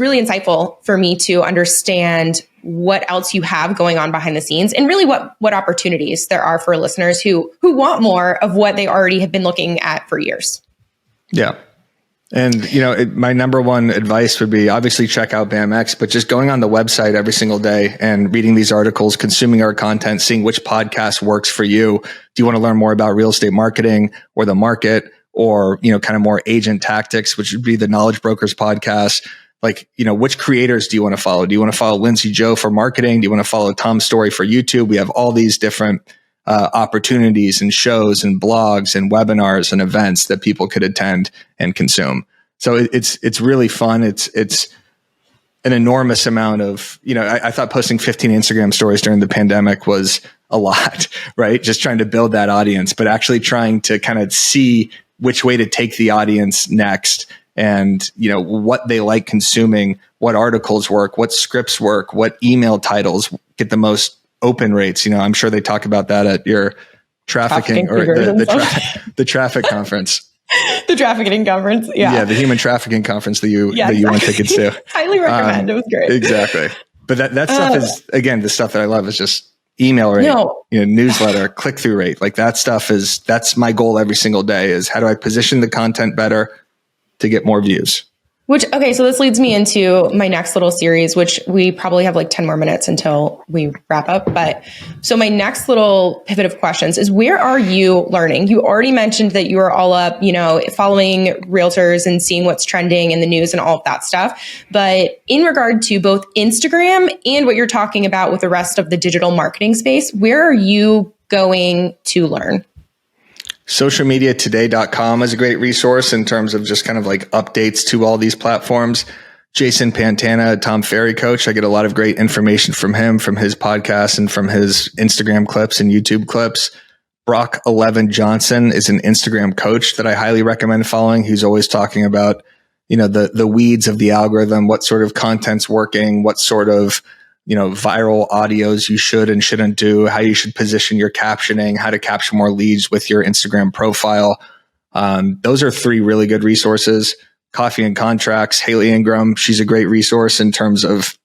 really insightful for me to understand what else you have going on behind the scenes and really what opportunities there are for listeners who want more of what they already have been looking at for years. Yeah. And, my number one advice would be obviously check out BAMX, but just going on the website every single day and reading these articles, consuming our content, seeing which podcast works for you. Do you want to learn more about real estate marketing or the market or, kind of more agent tactics, which would be the Knowledge Brokers podcast. Like, which creators do you want to follow? Do you want to follow Lindsay Joe for marketing? Do you want to follow Tom Story for YouTube? We have all these different opportunities and shows and blogs and webinars and events that people could attend and consume. So it's really fun. It's an enormous amount of, I thought posting 15 Instagram stories during the pandemic was a lot, right? Just trying to build that audience, but actually trying to kind of see which way to take the audience next, and, what they like consuming, what articles work, what scripts work, what email titles get the most open rates. I'm sure they talk about that at your trafficking or the traffic conference. The trafficking conference. Yeah, the human trafficking conference that you want tickets to. Highly recommend. It was great. Exactly. But that stuff is, again, the stuff that I love is just email rate, newsletter, click-through rate. Like that stuff that's my goal every single day, is how do I position the content better to get more views? So this leads me into my next little series, which we probably have like 10 more minutes until we wrap up. But so my next little pivot of questions is, where are you learning? You already mentioned that you are all up, following realtors and seeing what's trending in the news and all of that stuff. But in regard to both Instagram and what you're talking about with the rest of the digital marketing space, where are you going to learn? Socialmediatoday.com is a great resource in terms of just kind of like updates to all these platforms. Jason Pantana, Tom Ferry coach, I get a lot of great information from him, from his podcast and from his Instagram clips and YouTube clips. Brock 11 Johnson is an Instagram coach that I highly recommend following. He's always talking about, the weeds of the algorithm, what sort of content's working, what sort of viral audios you should and shouldn't do, how you should position your captioning, how to capture more leads with your Instagram profile. Those are 3 really good resources. Coffee and Contracts, Haley Ingram, she's a great resource in terms of,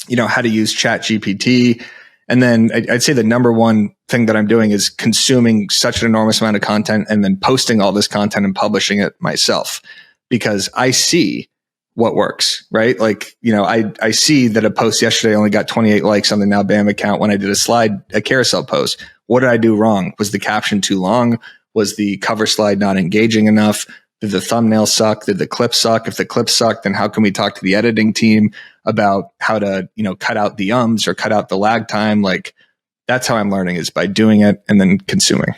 how to use ChatGPT. And then I'd say the number one thing that I'm doing is consuming such an enormous amount of content and then posting all this content and publishing it myself, because I see what works, right? Like, I see that a post yesterday only got 28 likes on the Now Bam account when I did a carousel post. What did I do wrong? Was the caption too long? Was the cover slide not engaging enough? Did the thumbnail suck? Did the clip suck? If the clip sucked, then how can we talk to the editing team about how to, cut out the ums or cut out the lag time? Like, that's how I'm learning, is by doing it and then consuming.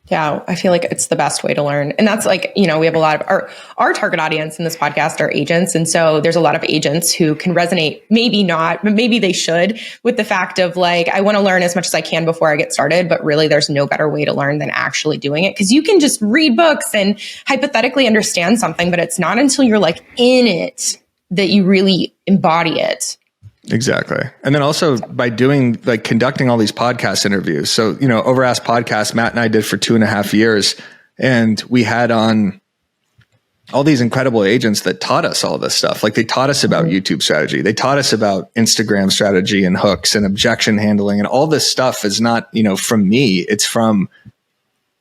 Yeah, I feel like it's the best way to learn. And that's like, we have a lot of our target audience in this podcast are agents. And so there's a lot of agents who can resonate, maybe not, but maybe they should, with the fact of like, I want to learn as much as I can before I get started, but really there's no better way to learn than actually doing it. Because you can just read books and hypothetically understand something, but it's not until you're like in it that you really embody it. Exactly. And then also by conducting all these podcast interviews. So, Over Ask podcast, Matt and I did for 2.5 years, and we had on all these incredible agents that taught us all this stuff. Like, they taught us about YouTube strategy. They taught us about Instagram strategy and hooks and objection handling, and all this stuff is not, from me. It's from,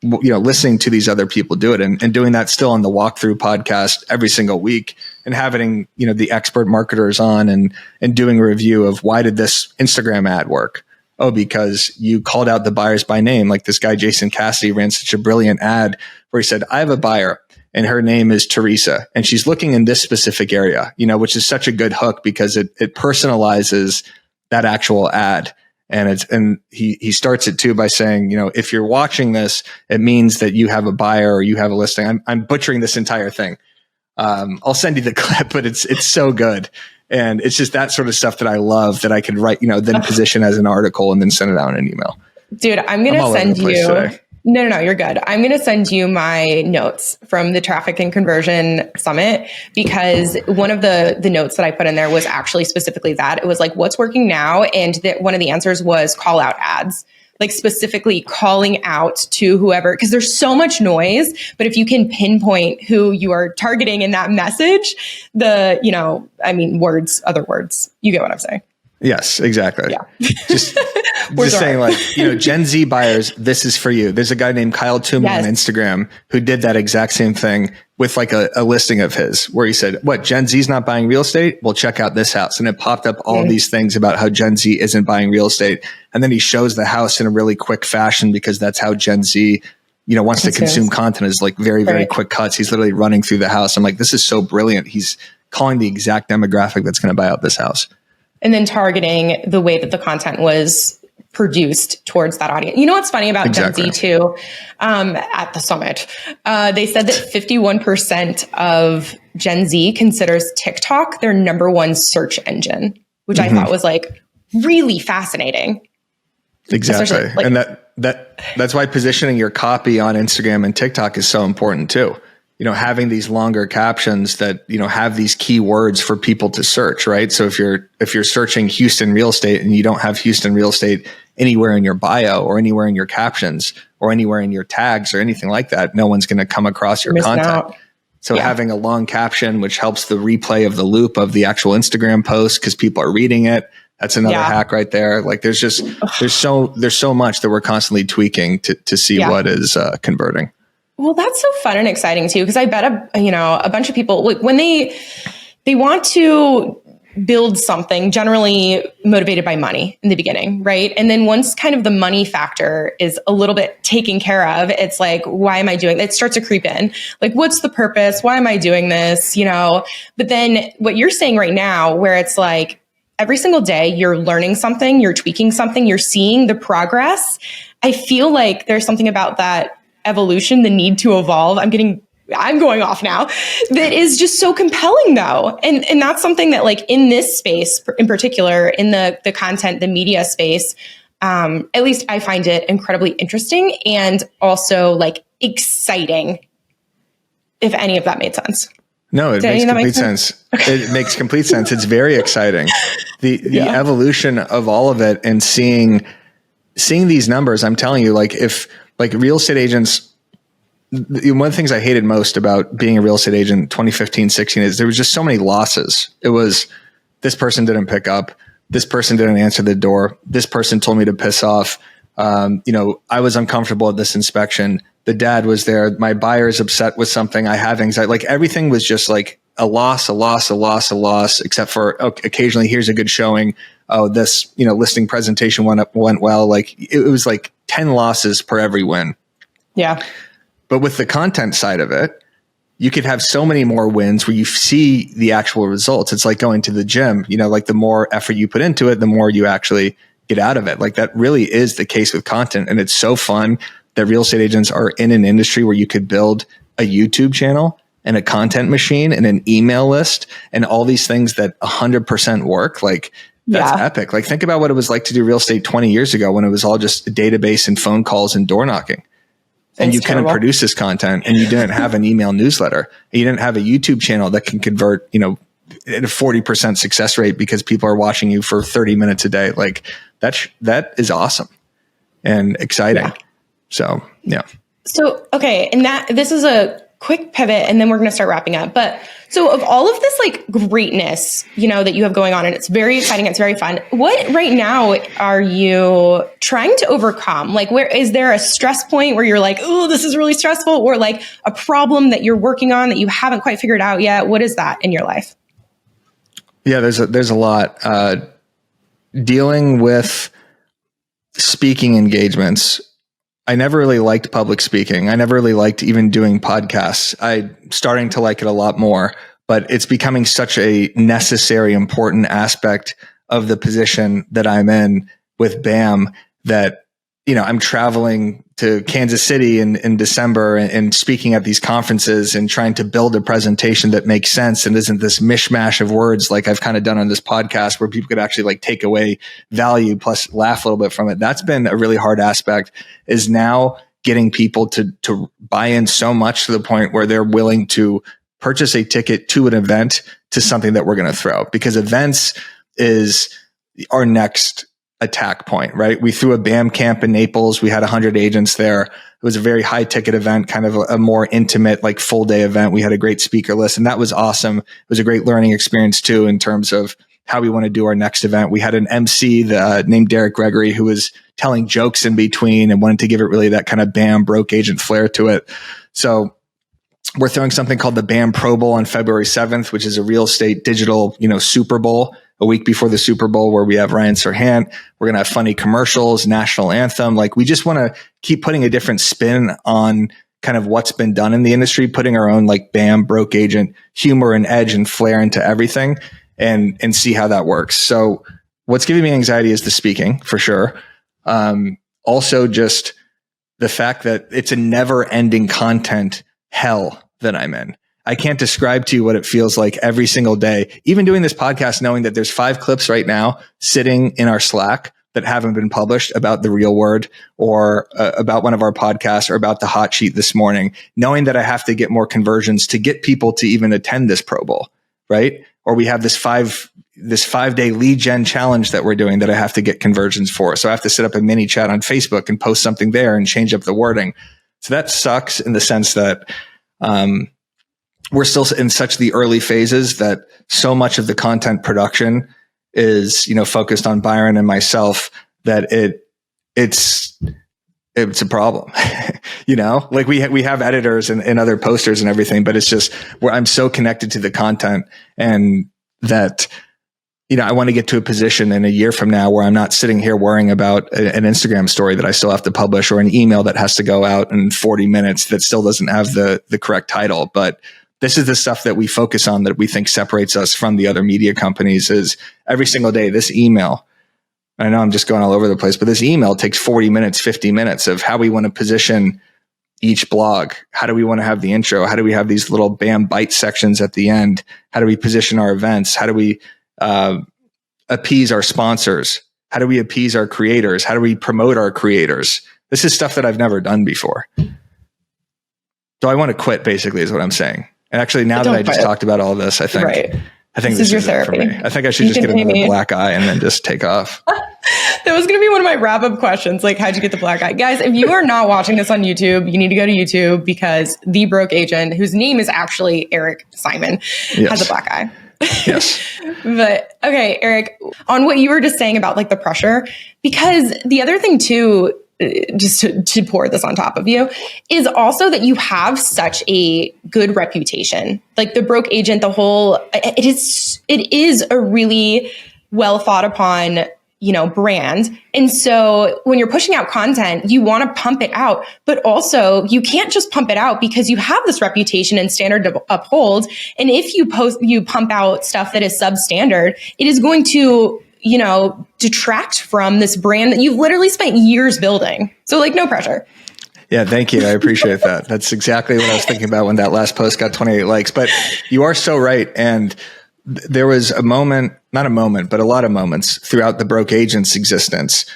listening to these other people do it and doing that still on the walkthrough podcast every single week, and having, the expert marketers on and doing a review of, why did this Instagram ad work? Oh, because you called out the buyers by name. Like this guy, Jason Cassidy, ran such a brilliant ad where he said, I have a buyer and her name is Teresa and she's looking in this specific area, which is such a good hook because it personalizes that actual ad. And he starts it too by saying, if you're watching this, it means that you have a buyer or you have a listing. I'm butchering this entire thing. I'll send you the clip, but it's so good. And it's just that sort of stuff that I love, that I could write, then position as an article and then send it out in an email. Dude, I'm going to send you. No, you're good. I'm going to send you my notes from the Traffic and Conversion Summit, because one of the notes that I put in there was actually specifically that. It was like, what's working now? And one of the answers was call out ads, like specifically calling out to whoever, because there's so much noise. But if you can pinpoint who you are targeting in that message, other words, you get what I'm saying. Yes, exactly. Yeah. Just saying, like, Gen Z buyers, this is for you. There's a guy named Kyle Toomey on Instagram who did that exact same thing with like a listing of his, where he said, what, Gen Z's not buying real estate? Well, check out this house. And it popped up all these things about how Gen Z isn't buying real estate. And then he shows the house in a really quick fashion, because that's how Gen Z wants to consume content is like very, very quick cuts. He's literally running through the house. I'm like, this is so brilliant. He's calling the exact demographic that's going to buy out this house. And then targeting the way that the content was produced towards that audience. You know what's funny about Gen Z too? At the summit, they said that 51% of Gen Z considers TikTok their number one search engine, which I thought was like really fascinating. Exactly. Like, and that's why positioning your copy on Instagram and TikTok is so important too. Having these longer captions that, have these keywords for people to search, right? So if you're searching Houston real estate and you don't have Houston real estate anywhere in your bio or anywhere in your captions or anywhere in your tags or anything like that, no one's going to come across your content. So having a long caption, which helps the replay of the loop of the actual Instagram post because people are reading it. That's another hack right there. Like there's so much that we're constantly tweaking to see what is converting. Well, that's so fun and exciting too, because I bet a bunch of people, like, when they want to build something, generally motivated by money in the beginning, right? And then once kind of the money factor is a little bit taken care of, it's like, why am I doing it? It starts to creep in. Like, what's the purpose? Why am I doing this? But then what you're saying right now, where it's like every single day you're learning something, you're tweaking something, you're seeing the progress. I feel like there's something about that evolution, the need to evolve. I'm going off now. That is just so compelling though. And that's something that, like, in this space in particular, in the content, the media space, at least I find it incredibly interesting and also like exciting, if any of that made sense. No, it makes complete sense. It makes complete sense. It's very exciting. The evolution of all of it and seeing these numbers, I'm telling you, like real estate agents, one of the things I hated most about being a real estate agent 2015, 16 is there was just so many losses. It was, this person didn't pick up, this person didn't answer the door, this person told me to piss off. I was uncomfortable at this inspection. The dad was there. My buyer's upset with something. I have anxiety. Like everything was just like a loss, except for occasionally here's a good showing. Oh, this, listing presentation went well. Like it was like 10 losses per every win. Yeah. But with the content side of it, you could have so many more wins where you see the actual results. It's like going to the gym, like the more effort you put into it, the more you actually get out of it. Like that really is the case with content. And it's so fun that real estate agents are in an industry where you could build a YouTube channel and a content machine and an email list and all these things that 100% work. Like that's epic. Like think about what it was like to do real estate 20 years ago when it was all just a database and phone calls and door knocking. And you couldn't produce this content and you didn't have an email newsletter. And you didn't have a YouTube channel that can convert, at a 40% success rate because people are watching you for 30 minutes a day. Like that is awesome and exciting. Yeah. So, yeah. So, okay. And this is a quick pivot and then we're going to start wrapping up. But so of all of this like greatness, that you have going on and it's very exciting, it's very fun. What right now are you trying to overcome? Like where is there a stress point where you're like, oh, this is really stressful, or like a problem that you're working on that you haven't quite figured out yet? What is that in your life? Yeah, there's a lot. Dealing with speaking engagements. I never really liked public speaking. I never really liked even doing podcasts. I'm starting to like it a lot more, but it's becoming such a necessary, important aspect of the position that I'm in with BAM that, I'm traveling to Kansas City in December and speaking at these conferences and trying to build a presentation that makes sense and isn't this mishmash of words like I've kind of done on this podcast where people could actually like take away value plus laugh a little bit from it. That's been a really hard aspect, is now getting people to buy in so much to the point where they're willing to purchase a ticket to an event, to something that we're going to throw, because events is our next attack point, right? We threw a BAM camp in Naples. We had 100 agents there. It was a very high ticket event, kind of a more intimate, like full day event. We had a great speaker list and that was awesome. It was a great learning experience too, in terms of how we want to do our next event. We had an MC named Derek Gregory who was telling jokes in between and wanted to give it really that kind of BAM broke agent flair to it. So we're throwing something called the BAM Pro Bowl on February 7th, which is a real estate digital, Super Bowl. a week before the Super Bowl where we have Ryan Serhant. We're going to have funny commercials, national anthem. Like, we just want to keep putting a different spin on kind of what's been done in the industry, putting our own like BAM broke agent humor and edge and flair into everything and see how that works. So what's giving me anxiety is the speaking, for sure. Also just the fact that it's a never ending content hell that I'm in. I can't describe to you what it feels like every single day, even doing this podcast, knowing that there's 5 clips right now sitting in our Slack that haven't been published about the real word or about one of our podcasts or about the hot sheet this morning, knowing that I have to get more conversions to get people to even attend this Pro Bowl, right? Or we have this 5-day lead gen challenge that we're doing that I have to get conversions for. So I have to set up a mini chat on Facebook and post something there and change up the wording. So that sucks in the sense that, we're still in such the early phases that so much of the content production is, focused on Byron and myself that it's a problem. Like we have editors and other posters and everything, but it's just where I'm so connected to the content and that, I want to get to a position in a year from now where I'm not sitting here worrying about an Instagram story that I still have to publish or an email that has to go out in 40 minutes that still doesn't have the correct title. But this is the stuff that we focus on that we think separates us from the other media companies is every single day, this email. I know I'm just going all over the place, but this email takes 40 minutes, 50 minutes of how we want to position each blog. How do we want to have the intro? How do we have these little BAM bite sections at the end? How do we position our events? How do we appease our sponsors? How do we appease our creators? How do we promote our creators? This is stuff that I've never done before. So I want to quit, basically, is what I'm saying. And actually, now that I just talked about all this, I think this is it for me. I think I should just get another black eye and then just take off. That was going to be one of my wrap-up questions. Like, how'd you get the black eye? Guys, if you are not watching this on YouTube, you need to go to YouTube because the broke agent, whose name is actually Eric Simon, has a black eye. Yes. But okay, Eric, on what you were just saying about like the pressure, because the other thing too, just to pour this on top of you, is also that you have such a good reputation. Like the broke agent, it is a really well thought upon, brand. And so when you're pushing out content, you want to pump it out, but also you can't just pump it out because you have this reputation and standard to uphold. And if you pump out stuff that is substandard, it is going to detract from this brand that you've literally spent years building. So like, no pressure. Yeah, thank you. I appreciate that. That's exactly what I was thinking about when that last post got 28 likes. But you are so right. And there was a moment, not a moment, but a lot of moments throughout the broke agent's existence,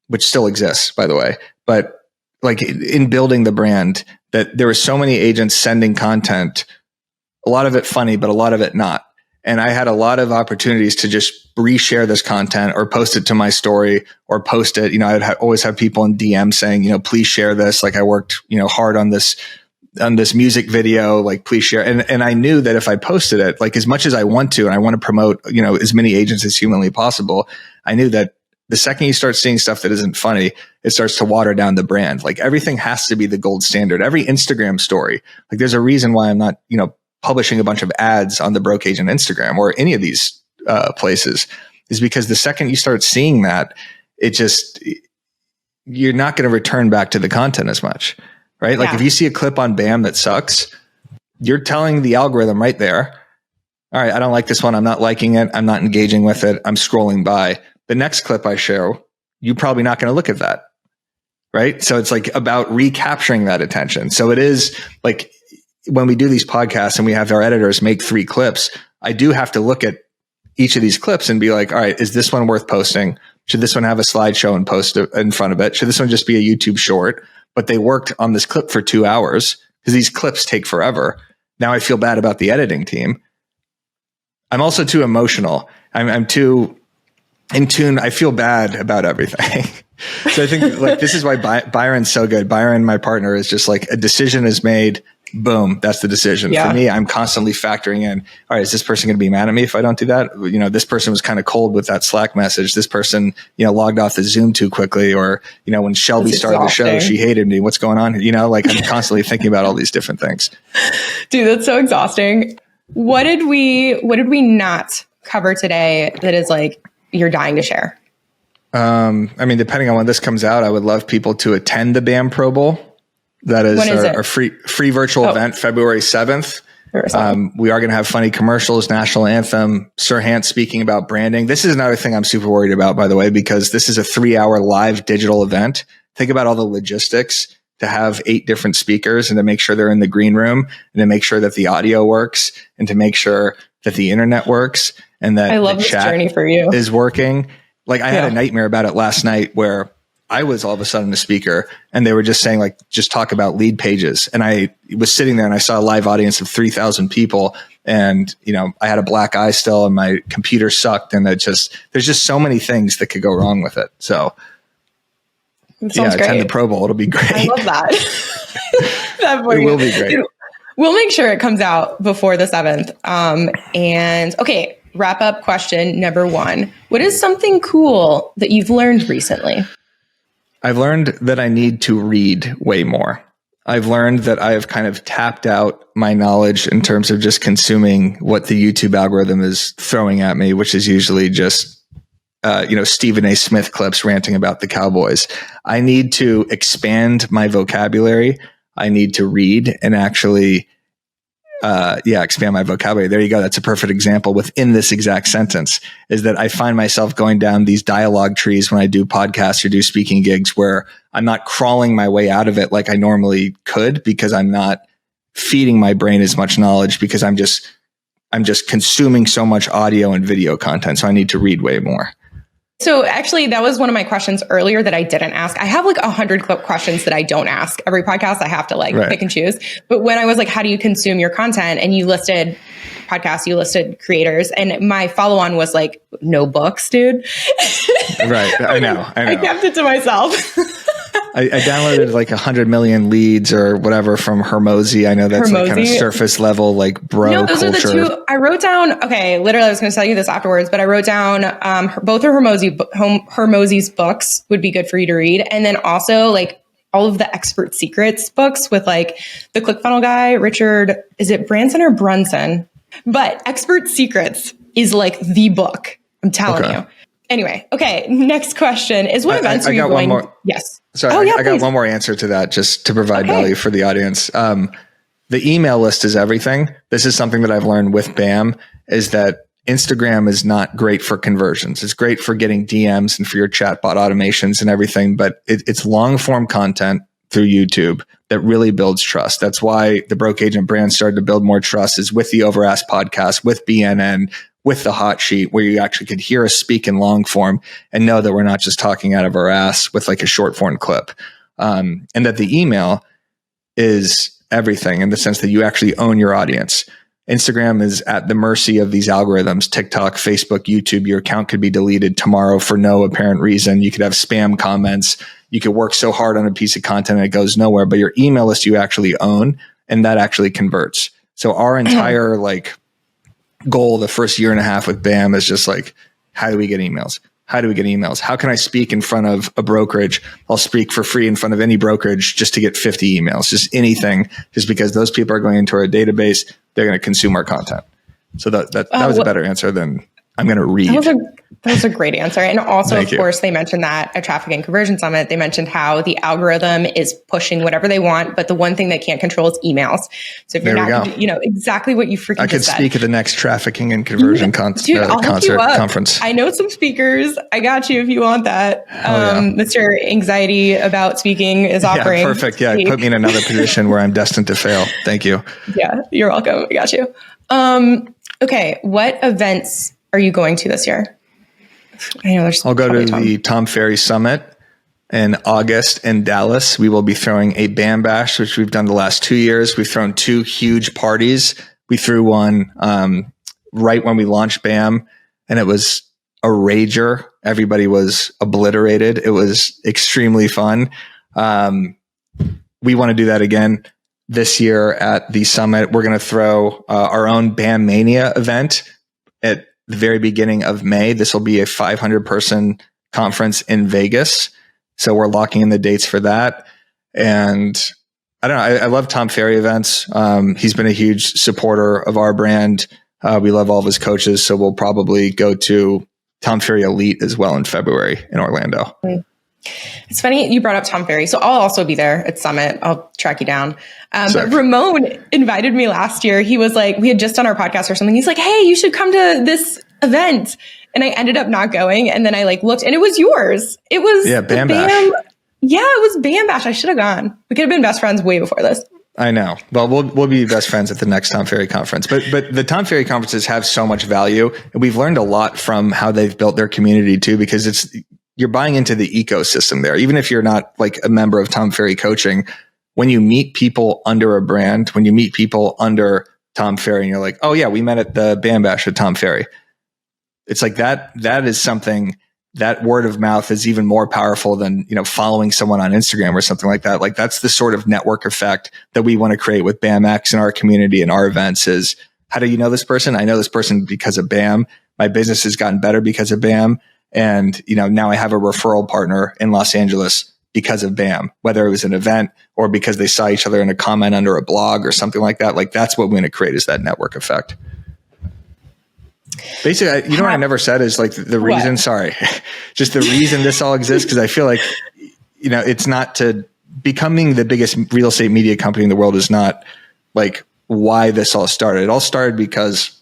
which still exists, by the way. But like in building the brand, that there were so many agents sending content, a lot of it funny, but a lot of it not. And I had a lot of opportunities to just reshare this content or post it to my story or post it. I'd always have people in DM saying, please share this. Like I worked, hard on this music video, like please share. And I knew that if I posted it, like as much as I want to, and I want to promote, as many agents as humanly possible, I knew that the second you start seeing stuff that isn't funny, it starts to water down the brand. Like everything has to be the gold standard. Every Instagram story, like there's a reason why I'm not, publishing a bunch of ads on the broke agent Instagram or any of these places, is because the second you start seeing that, you're not going to return back to the content as much, right? Like if you see a clip on BAM that sucks, you're telling the algorithm right there, all right, I don't like this one. I'm not liking it. I'm not engaging with it. I'm scrolling by. The next clip I show, you're probably not going to look at that, right? So it's like about recapturing that attention. So it is like, when we do these podcasts and we have our editors make 3 clips, I do have to look at each of these clips and be like, all right, is this one worth posting? Should this one have a slideshow and post in front of it? Should this one just be a YouTube short? But they worked on this clip for 2 hours because these clips take forever. Now I feel bad about the editing team. I'm also too emotional. I'm too in tune. I feel bad about everything. So I think like this is why Byron's so good. Byron, my partner, is just like a decision is made. Boom, that's the decision. Yeah. For me, I'm constantly factoring in, all right, is this person going to be mad at me if I don't do that? This person was kind of cold with that Slack message. This person, logged off the Zoom too quickly, or, when Shelby started the show, she hated me. What's going on? Like I'm constantly thinking about all these different things. Dude, that's so exhausting. What did we not cover today that is like you're dying to share? I mean, depending on when this comes out, I would love people to attend the BAM Pro Bowl. That is our free virtual event, February 7th. We are going to have funny commercials, national anthem, Sirhan speaking about branding. This is another thing I'm super worried about, by the way, because this is a 3-hour live digital event. Think about all the logistics to have 8 different speakers and to make sure they're in the green room and to make sure that the audio works and to make sure that the internet works and that I love this journey for you is working. Like I had a nightmare about it last night where I was all of a sudden a speaker and they were just saying like, just talk about lead pages. And I was sitting there and I saw a live audience of 3,000 people and, you know, I had a black eye still and my computer sucked and there's just so many things that could go wrong with it. So attend the Pro Bowl. It'll be great. I love that. It will be great. We'll make sure it comes out before the 7th. And okay, wrap up question number 1. What is something cool that you've learned recently? I've learned that I need to read way more. I've learned that I have kind of tapped out my knowledge in terms of just consuming what the YouTube algorithm is throwing at me, which is usually just, Stephen A. Smith clips ranting about the Cowboys. I need to expand my vocabulary. I need to read and actually, expand my vocabulary. There you go. That's a perfect example within this exact sentence is that I find myself going down these dialogue trees when I do podcasts or do speaking gigs where I'm not crawling my way out of it like I normally could because I'm not feeding my brain as much knowledge because I'm just consuming so much audio and video content. So I need to read way more. So actually, that was one of my questions earlier that I didn't ask. I have like 100 questions that I don't ask. Every podcast I have to pick and choose. But when I was like, how do you consume your content? And you listed podcasts, you listed creators. And my follow on was like, no books, dude. Right. I know. I kept it to myself. I downloaded like 100 million leads or whatever from Hermosi. I know that's like kind of surface level, like bro those culture. Are the 2 I wrote down. Okay, literally, I was going to tell you this afterwards, but I wrote down both of Hermosi's books would be good for you to read, and then also like all of the Expert Secrets books with like the ClickFunnels guy, Richard. Is it Branson or Brunson? But Expert Secrets is like the book. I'm telling you. Anyway, okay. Next question is what events are you going? One more. Yes. Sorry, I got one more answer to that just to provide value for the audience. The email list is everything. This is something that I've learned with BAM is that Instagram is not great for conversions. It's great for getting DMs and for your chatbot automations and everything, but it's long form content through YouTube that really builds trust. That's why the Broke Agent brand started to build more trust is with the Overask podcast, with BNN, with the hot sheet where you actually could hear us speak in long form and know that we're not just talking out of our ass with like a short form clip. And that the email is everything in the sense that you actually own your audience. Instagram is at the mercy of these algorithms, TikTok, Facebook, YouTube. Your account could be deleted tomorrow for no apparent reason. You could have spam comments. You could work so hard on a piece of content and it goes nowhere, but your email list you actually own and that actually converts. So our entire goal the first year and a half with BAM is just like, how do we get emails? How do we get emails? How can I speak in front of a brokerage? I'll speak for free in front of any brokerage just to get 50 emails, just anything, just because those people are going into our database. They're going to consume our content. So that was a better answer than I'm going to read. That was a great answer. And also, of course, they mentioned that at Traffic and Conversion Summit, they mentioned how the algorithm is pushing whatever they want, but the one thing they can't control is emails. So if you're not, exactly what you freaking I could just speak said. at the next Trafficking and Conversion conference. I know some speakers. I got you if you want that. Mr. Anxiety About Speaking is offering. Yeah, perfect. Yeah, put me in another position where I'm destined to fail. Thank you. Yeah, you're welcome. I got you. Okay, what events are you going to this year? I'll go to the Tom Ferry Summit in August in Dallas. We will be throwing a BAM Bash, which we've done the last 2 years. We've thrown 2 huge parties. We threw one right when we launched BAM, and it was a rager. Everybody was obliterated. It was extremely fun. We want to do that again this year at the summit. We're going to throw our own BAM Mania event at the very beginning of May. This will be a 500 person conference in Vegas. So we're locking in the dates for that. And I don't know. I love Tom Ferry events. He's been a huge supporter of our brand We love all of his coaches. So we'll probably go to Tom Ferry Elite as well in February in Orlando. It's funny you brought up Tom Ferry. So I'll also be there at Summit. I'll track you down. But Ramon invited me last year. He was like, we had just done our podcast or something. He's like, hey, you should come to this event. And I ended up not going. And then I like looked and it was yours. It was Bam Bash. Yeah, it was Bam Bash. I should have gone. We could have been best friends way before this. I know. Well, we'll be best friends at the next Tom Ferry conference. But the Tom Ferry conferences have so much value, and we've learned a lot from how they've built their community too, because you're buying into the ecosystem there. Even if you're not like a member of Tom Ferry Coaching, when you meet people under a brand, when you meet people under Tom Ferry, and you're like, oh yeah, we met at the Bam Bash at Tom Ferry. It's like that is something. That word of mouth is even more powerful than, following someone on Instagram or something like that. Like that's the sort of network effect that we want to create with BAMX in our community and our events is, how do you know this person? I know this person because of BAM. My business has gotten better because of BAM. And, now I have a referral partner in Los Angeles because of BAM, whether it was an event or because they saw each other in a comment under a blog or something like that. Like that's what we want to create is that network effect. Basically, what I never said is like the reason, just the reason this all exists. Cause I feel like, it's not to becoming the biggest real estate media company in the world is not like why this all started. It all started because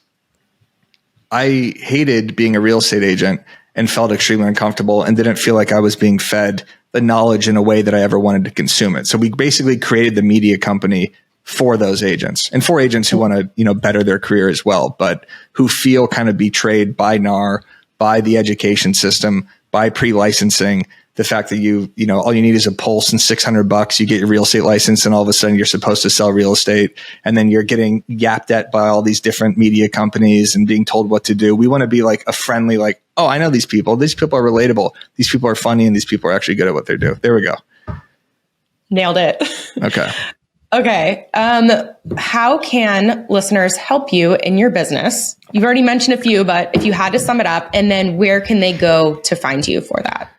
I hated being a real estate agent and felt extremely uncomfortable and didn't feel like I was being fed the knowledge in a way that I ever wanted to consume it. So we basically created the media company for those agents and for agents who want to, better their career as well, but who feel kind of betrayed by NAR, by the education system, by pre-licensing. The fact that all you need is a pulse and $600, you get your real estate license and all of a sudden you're supposed to sell real estate. And then you're getting yapped at by all these different media companies and being told what to do. We want to be like a friendly, like, oh, I know these people. These people are relatable. These people are funny. And these people are actually good at what they do. There we go. Nailed it. Okay. How can listeners help you in your business? You've already mentioned a few, but if you had to sum it up, and then where can they go to find you for that?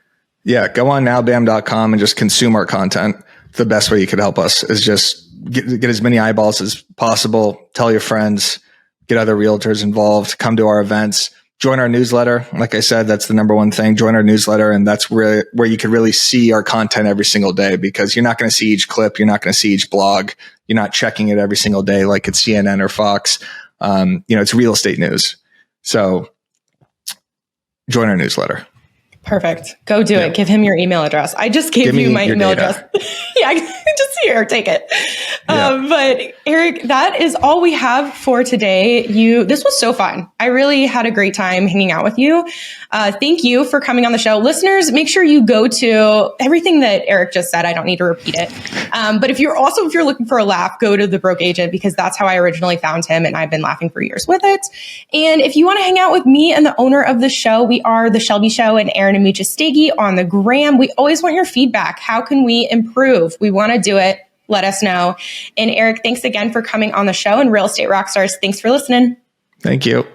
Yeah, go on nowbam.com and just consume our content. The best way you could help us is just get as many eyeballs as possible. Tell your friends, get other realtors involved, come to our events, join our newsletter. Like I said, that's the number one thing. Join our newsletter. And that's where you can really see our content every single day, because you're not going to see each clip. You're not going to see each blog. You're not checking it every single day like it's CNN or Fox. It's real estate news. So join our newsletter. Perfect. Go do it. Give him your email address. I just gave you my email address. Yeah, just here, take it. But Eric, that is all we have for today. This was so fun. I really had a great time hanging out with you. Thank you for coming on the show. Listeners, make sure you go to everything that Eric just said. I don't need to repeat it. But if you're looking for a laugh, go to The Broke Agent, because that's how I originally found him. And I've been laughing for years with it. And if you want to hang out with me and the owner of the show, we are The Shelby Show and Aaron and Mucha Stegi on the gram. We always want your feedback. How can we improve? We want to do it. Let us know. And Eric, thanks again for coming on the show. And Real Estate Rockstars, thanks for listening. Thank you.